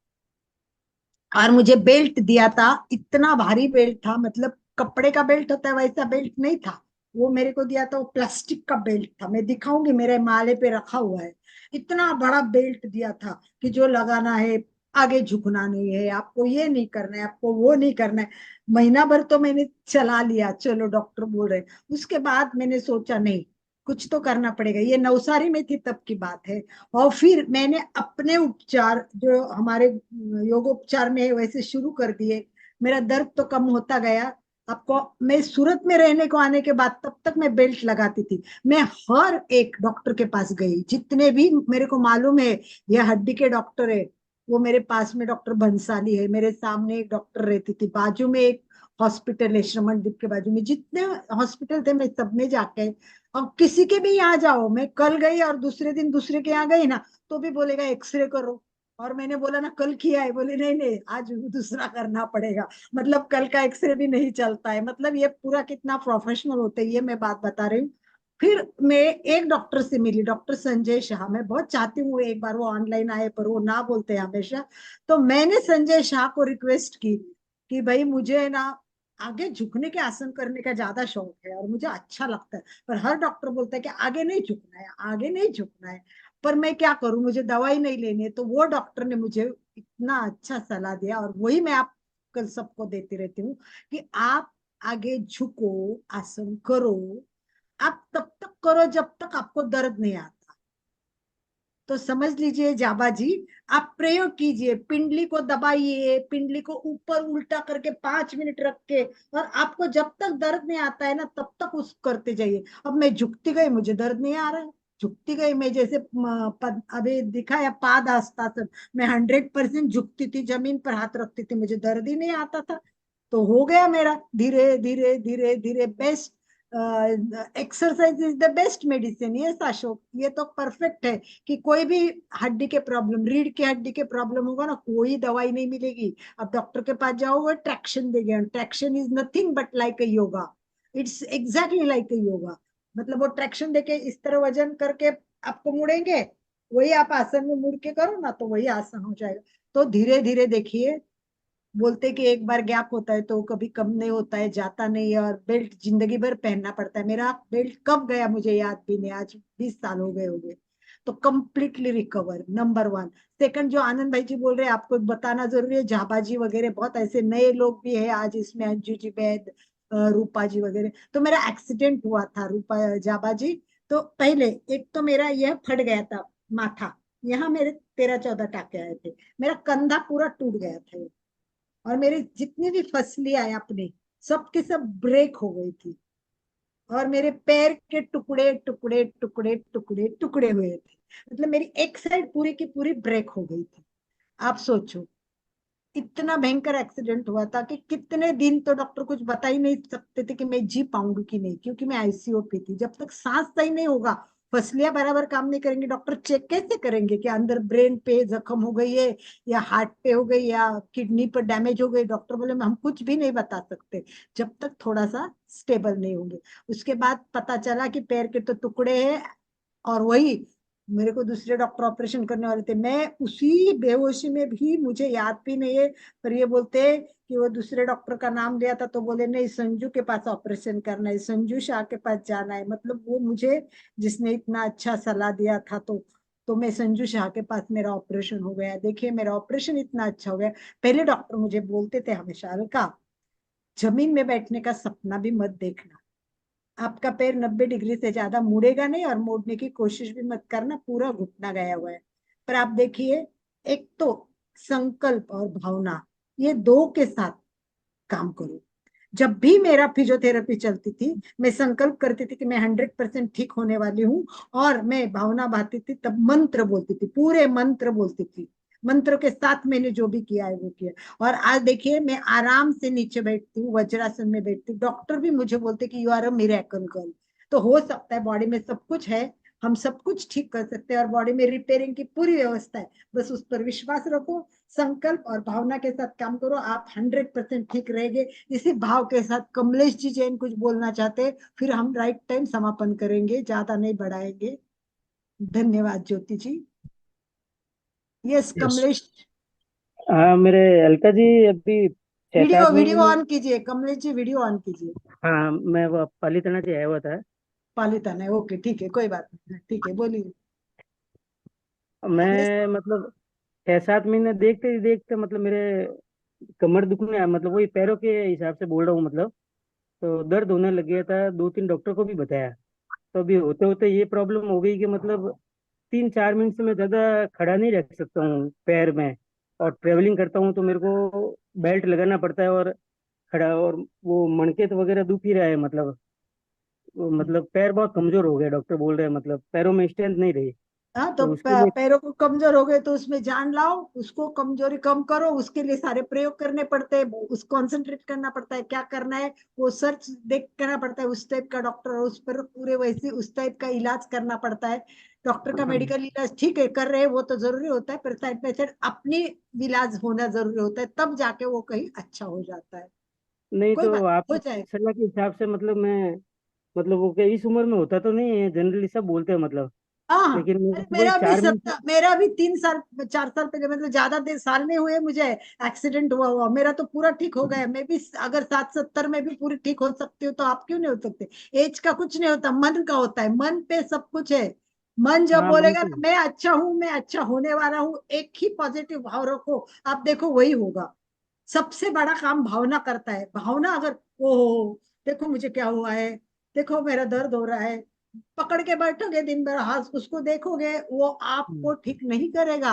और मुझे बेल्ट दिया था, इतना भारी बेल्ट था, मतलब कपड़े का बेल्ट होता है वैसा बेल्ट नहीं था। वो मेरे को दिया था, वो प्लास्टिक का बेल्ट था, मैं दिखाऊंगी, मेरे माले पे रखा हुआ है। इतना बड़ा बेल्ट दिया था कि जो लगाना है, आगे झुकना नहीं है आपको, ये नहीं करना है आपको, वो नहीं करना है। महीना भर तो मैंने चला लिया, चलो डॉक्टर बोल रहे। उसके बाद मैंने सोचा नहीं, कुछ तो करना पड़ेगा। ये नवसारी में थी तब की बात है। और फिर मैंने अपने उपचार जो हमारे योगोपचार में है वैसे शुरू कर दिए। मेरा दर्द तो कम होता गया। आपको, मैं सूरत में रहने को आने के बाद तब तक मैं बेल्ट लगाती थी। मैं हर एक डॉक्टर के पास गई, जितने भी मेरे को मालूम है ये हड्डी के डॉक्टर है, वो मेरे पास में डॉक्टर बंसाली है, मेरे सामने एक डॉक्टर रहती थी, बाजू में एक हॉस्पिटल है, श्रमण द्वीप के बाजू में जितने हॉस्पिटल थे मैं सब में जाके, और किसी के भी यहाँ जाओ, मैं कल गई और दूसरे दिन दूसरे के यहाँ गई ना, तो भी बोलेगा एक्सरे करो। और मैंने बोला ना कल किया है, बोले नहीं नहीं आज दूसरा करना पड़ेगा, मतलब कल का एक्सरे भी नहीं चलता है। मतलब ये पूरा कितना प्रोफेशनल होते है, ये मैं बात बता रही हूँ। फिर मैं एक डॉक्टर से मिली, डॉक्टर संजय शाह, मैं बहुत चाहती हूँ एक बार वो ऑनलाइन आए, पर वो ना बोलते हैं हमेशा। तो मैंने संजय शाह को रिक्वेस्ट की कि भाई मुझे ना आगे झुकने के आसन करने का ज्यादा शौक है और मुझे अच्छा लगता है, पर हर डॉक्टर बोलता है कि आगे नहीं झुकना है, आगे नहीं झुकना है। पर मैं क्या करूं, मुझे दवाई नहीं लेनी है। तो वो डॉक्टर ने मुझे इतना अच्छा सलाह दिया, और वही मैं आप कल सबको देती रहती हूँ कि आप आगे झुको, आसन करो। आप तब तक करो जब तक आपको दर्द नहीं आता। तो समझ लीजिए जाबा जी, आप प्रयोग कीजिए, पिंडली को दबाइए, पिंडली को ऊपर उल्टा करके 5 मिनट रख के, और आपको जब तक दर्द नहीं आता है ना तब तक उस करते जाइए। अब मैं झुकती गई, मुझे दर्द नहीं आ रहा है, झुकती गई मैं, जैसे अभी दिखाया पाद हस्तासन, मैं 100% झुकती थी, जमीन पर हाथ रखती थी, मुझे दर्द ही नहीं आता था। तो हो गया मेरा धीरे धीरे धीरे धीरे best. Exercise is the best medicine. ये अशोक, ये तो परफेक्ट है कि कोई भी हड्डी के प्रॉब्लम, रीढ़ की हड्डी के प्रॉब्लम होगा ना, कोई दवाई नहीं मिलेगी। अब डॉक्टर के पास जाओगे, ट्रैक्शन देंगे। Traction is nothing but like a yoga. It's exactly like अ योगा। मतलब वो ट्रैक्शन देके इस तरह वजन करके आपको मुड़ेंगे, वही आप आसन में मुड़ के करो ना, तो वही आसन हो जाएगा। तो धीरे धीरे देखिए, बोलते कि एक बार गैप होता है तो कभी कम नहीं होता है, जाता नहीं है, और बेल्ट जिंदगी भर पहनना पड़ता है। मेरा बेल्ट कब गया मुझे याद भी नहीं, आज 20 साल हो गए होंगे। तो कंप्लीटली रिकवर, नंबर 1। सेकंड, जो आनंद भाई जी बोल रहे हैं, आपको बताना जरूरी है, झाबाजी वगैरह बहुत ऐसे नए लोग भी है आज इसमें, अंजू जी वैद, रूपा जी वगैरह। तो मेरा एक्सीडेंट हुआ था रूपा जाबाजी। तो पहले एक तो मेरा यह फट गया था माथा, यहाँ मेरे 13-14 टाके आए थे, मेरा कंधा पूरा टूट गया था, और मेरी जितनी भी फसलियां है अपनी, सब की सब ब्रेक हो गई थी, और मेरे पैर के टुकड़े टुकड़े टुकड़े टुकड़े टुकड़े हुए थे। मतलब मेरी एक साइड पूरी की पूरी ब्रेक हो गई थी। आप सोचो, इतना भयंकर एक्सीडेंट हुआ था कि कितने दिन तो डॉक्टर कुछ बता ही नहीं सकते थे कि मैं जी पाऊंगी कि नहीं, क्योंकि मैं आईसीयू पे थी। जब तक सांस सही नहीं होगा, फसलियां बराबर काम नहीं करेंगे, डॉक्टर चेक कैसे करेंगे कि अंदर ब्रेन पे जख्म हो गई है, या हार्ट पे हो गई, या किडनी पर डैमेज हो गई। डॉक्टर बोले हम कुछ भी नहीं बता सकते जब तक थोड़ा सा स्टेबल नहीं होंगे। उसके बाद पता चला कि पैर के तो टुकड़े हैं, और वही मेरे को दूसरे डॉक्टर ऑपरेशन करने वाले थे। मैं उसी बेहोशी में भी, मुझे याद भी नहीं है, पर ये बोलते कि वो दूसरे डॉक्टर का नाम लिया था, तो बोले नहीं, संजू के पास ऑपरेशन करना है, संजू शाह के पास जाना है। मतलब वो मुझे, जिसने इतना अच्छा सलाह दिया था, तो मैं संजू शाह के पास, मेरा ऑपरेशन हो गया। देखिए मेरा ऑपरेशन इतना अच्छा हो गया। पहले डॉक्टर मुझे बोलते थे हमेशा, अलका, जमीन में बैठने का सपना भी मत देखना, आपका पैर 90 डिग्री से ज्यादा मुड़ेगा नहीं, और मोड़ने की कोशिश भी मत करना, पूरा घुटना गया हुआ है। पर आप देखिए, एक तो संकल्प और भावना, ये दो के साथ काम करो। जब भी मेरा फिजियोथेरेपी चलती थी, मैं संकल्प करती थी कि मैं 100% ठीक होने वाली हूँ, और मैं भावना बहाती थी, तब मंत्र बोलती थी, पूरे मंत्र बोलती थी। मंत्र के साथ मैंने जो भी किया है वो किया। और आज देखिए, मैं आराम से नीचे बैठती हूँ, वज्रासन में बैठती हूँ। डॉक्टर भी मुझे बोलते कि you are a miracle girl. तो हो सकता है, बॉडी में सब कुछ है, हम सब कुछ ठीक कर सकते हैं, और बॉडी में रिपेयरिंग की पूरी व्यवस्था है। बस उस पर विश्वास रखो, संकल्प और भावना के साथ काम करो, आप 100% ठीक रहेंगे। इसी भाव के साथ कमलेश जी जैन कुछ बोलना चाहते, फिर हम राइट टाइम समापन करेंगे, ज्यादा नहीं बढ़ाएंगे। धन्यवाद ज्योति जी। यस कमलेश, हाँ मेरे अलका जी, अभी छह वीडियो सात महीने वीडियो में। ऑन कीजिए, कमलेश जी वीडियो ऑन कीजिए। हाँ मैं वो पालीताना से आया हुआ था। पालितान है, ओके ठीक है, कोई बात नहीं, ठीक है, बोलिए। यस, मैं मतलब 6-7 महीने देखते ही देखते मतलब मेरे कमर दुखने आया, मतलब वही पैरों के हिसाब से बोल रहा हूँ मतलब। तो दर्द होने लग गया था, 2-3 डॉक्टर को भी बताया। तो अभी होते होते ये प्रॉब्लम हो गई कि मतलब 3-4 मिनट से मैं ज्यादा खड़ा नहीं रह सकता हूँ पैर में। और ट्रेवलिंग करता हूँ तो मेरे को बेल्ट लगाना पड़ता है, और खड़ा, और वो मणके तो वगैरह दुख ही रहा है मतलब। मतलब पैर बहुत कमजोर हो गया, डॉक्टर बोल रहे हैं, मतलब पैरों में स्ट्रेंथ नहीं रही। हाँ, तो तो उसके लिए पैरों को कमजोर हो गए तो उसमें जान लाओ, उसको कमजोरी कम करो, उसके लिए सारे प्रयोग करने पड़ते हैं, उस कंसंट्रेट करना पड़ता है, क्या करना है वो सर्च देख करना पड़ता है, उस टाइप का डॉक्टर, और उस पर पूरे वैसे उस टाइप का इलाज करना पड़ता है। डॉक्टर का हाँ, मेडिकल इलाज ठीक है कर रहे हैं, वो तो जरूरी होता है, पर साइड बाय साइड अपनी इलाज होना जरूरी होता है, तब जाके वो कहीं अच्छा हो जाता है। नहीं कोई तो बात हो आपकी जाएगा। सलाह के हिसाब से मतलब मैं, मतलब वो क्या इस उम्र में होता तो नहीं है, जनरली सब बोलते हैं मतलब। हाँ, लेकिन मेरे अरे को वही 4 महीने मेरा भी 3 साल 4 साल पहले, मतलब ज्यादा देर साल नहीं हुए मुझे एक्सीडेंट हुआ मेरा तो पूरा ठीक हो गया। मैं भी अगर 60-70 में भी पूरी ठीक हो सकती हूँ, तो आप क्यों नहीं हो सकते? एज का कुछ नहीं होता, मन का होता है, मन पे सब कुछ है। मन जब हाँ मन बोलेगा तो ना मैं अच्छा हूँ, मैं अच्छा होने वाला हूँ, एक ही पॉजिटिव भाव रखो, आप देखो वही होगा। सबसे बड़ा काम भावना करता है। भावना अगर, ओ देखो मुझे क्या हुआ है, देखो मेरा दर्द हो रहा है, पकड़ के बैठोगे दिन भर, हाथ उसको देखोगे, वो हम्म, आपको ठीक नहीं करेगा।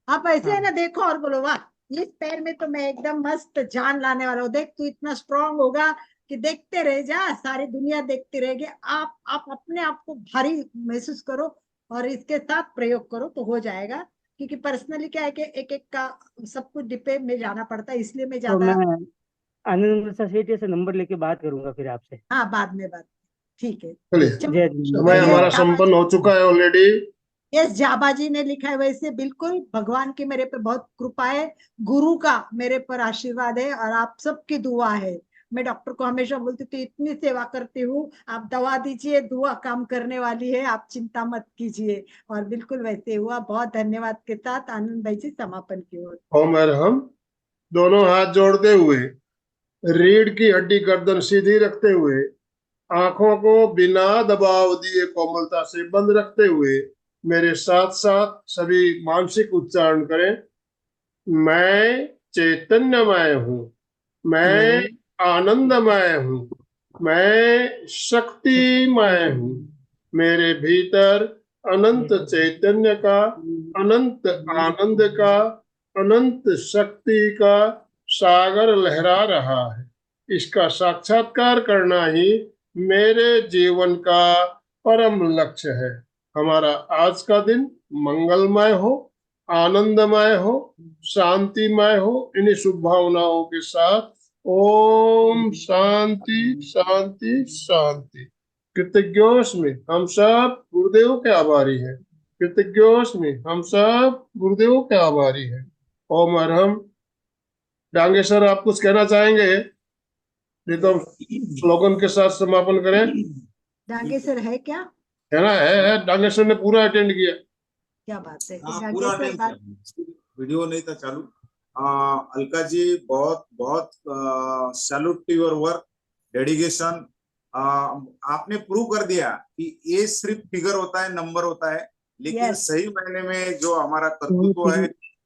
आप ऐसे है ना, हाँ देखो और बोलो वाह, इस पैर में तो मैं एकदम मस्त जान लाने वाला हूँ, देख तू इतना स्ट्रांग होगा कि देखते रह जा, सारी दुनिया देखती रहेगी। आप अपने आप को भारी महसूस करो, और इसके साथ प्रयोग करो तो हो जाएगा। क्योंकि पर्सनली क्या है कि एक एक का सब कुछ डिपे में जाना पड़ता है, इसलिए मैं तो मैं ज्यादा। आनंद मिर्जा सेठ से नंबर लेके बात करूंगा फिर आपसे। हाँ, बाद में बात। ठीक है। चलिए, जय जिनेन्द्र। समय हमारा संपन्न हो चुका है ऑलरेडी। यस, जाबा जी ने लिखा है वैसे बिल्कुल भगवान की मेरे पे बहुत कृपा है, गुरु का मेरे पर आशीर्वाद है और आप सबकी दुआ है। मैं डॉक्टर को हमेशा बोलती थी इतनी सेवा करती हूँ, आप दवा दीजिए, दुआ काम करने वाली है, आप चिंता मत कीजिए। और बिल्कुल वैसे हुआ। बहुत धन्यवाद के साथ आनंद भाई जी समापन की ओर। ओम अरहम। दोनों हाथ जोड़ते हुए, रीढ़ की हड्डी गर्दन सीधी रखते हुए, आंखों को बिना दबाव दिए कोमलता से बंद रखते हुए मेरे साथ साथ सभी मानसिक उच्चारण करें। मैं चैतन्यमय हूँ, मैं आनंदमय हूँ, मैं शक्तिमय हूँ। मेरे भीतर अनंत चैतन्य का, अनंत आनंद का, अनंत शक्ति का सागर लहरा रहा है। इसका साक्षात्कार करना ही मेरे जीवन का परम लक्ष्य है। हमारा आज का दिन मंगलमय हो, आनंदमय हो, शांतिमय हो। इन्हीं शुभ भावनाओं के साथ ओम शांति शांति शांति। कृतज्ञोस्मि, हम सब गुरुदेव के आभारी हैं। कृतज्ञोस्मि, हम सब गुरुदेव के आभारी हैं। ओम अरहम। डांगे सर, आप कुछ कहना चाहेंगे? नहीं तो हम स्लोगन के साथ समापन करें। डांगे सर है क्या? है ना? है। डांगे सर ने पूरा अटेंड किया। क्या बात है। हाँ, डांगे पूरा सर नहीं बात- किया, वीडियो नहीं था चालू। अलका जी, बहुत बहुत salute to your work, dedication. आपने प्रूव कर दिया कि ये सिर्फ फिगर होता है, नंबर होता है, लेकिन Yes. सही मायने में जो हमारा कर्तृत्व है,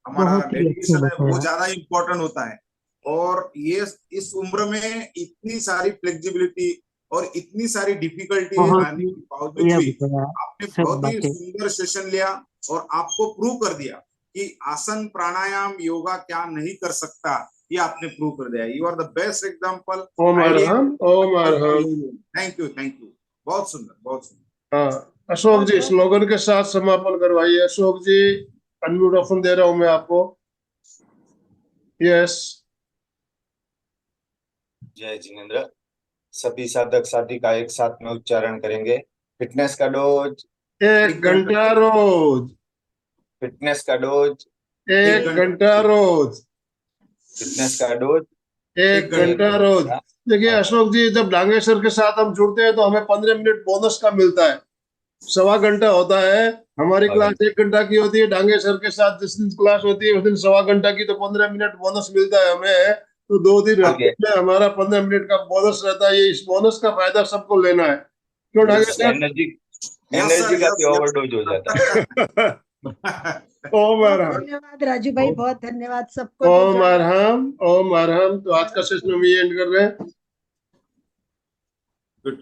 हमारा डेडिकेशन है, वो ज्यादा इम्पोर्टेंट होता है। और ये इस उम्र में इतनी सारी फ्लेक्सिबिलिटी और इतनी सारी डिफिकल्टी आने के बावजूद भी आपने बहुत ही सुंदर सेशन लिया और आपको प्रूव कर दिया कि आसन, प्राणायाम, योगा क्या नहीं कर सकता, ये आपने प्रूव कर दिया। You are the best example. ओम अरहम, ओम अरहम। Thank you, thank you. बहुत सुंदर, बहुत सुंदर। हाँ, अशोक जी स्लोगन के साथ समापन करवाइए। अशोक जी, अनम्यूट ऑप्शन दे रहा हूं मैं आपको। यस। जय जिनेन्द्र। सभी साधक साधिका एक साथ में उच्चारण करेंगे। फिटनेस का डोज 1 घंटा रोज। फिटनेस का डोज 1 घंटा रोज। फिटनेस का डोज 1 घंटा रोज। देखिए अशोक जी, जब डांगे सर के साथ हम जुड़ते हैं तो हमें 15 मिनट बोनस का मिलता है। 1.25 घंटा होता है। हमारी क्लास 1 घंटा की होती है। डांगे सर के साथ जिस दिन क्लास होती है उस दिन 1.25 घंटा की, तो 15 मिनट बोनस मिलता है हमें। तो 2 दिन हफ्ते में हमारा 15 मिनट का बोनस रहता है। ये इस बोनस का फायदा सबको लेना है। क्यों डांगे सर? एनर्जी का भी ओवरडोज हो जाता है। ओम बहुत अरहम, धन्यवाद राजू भाई, बहुत धन्यवाद सबको। ओम अरहम, ओम अरहम। तो आज का सेशन हम ये एंड कर रहे हैं। गुड।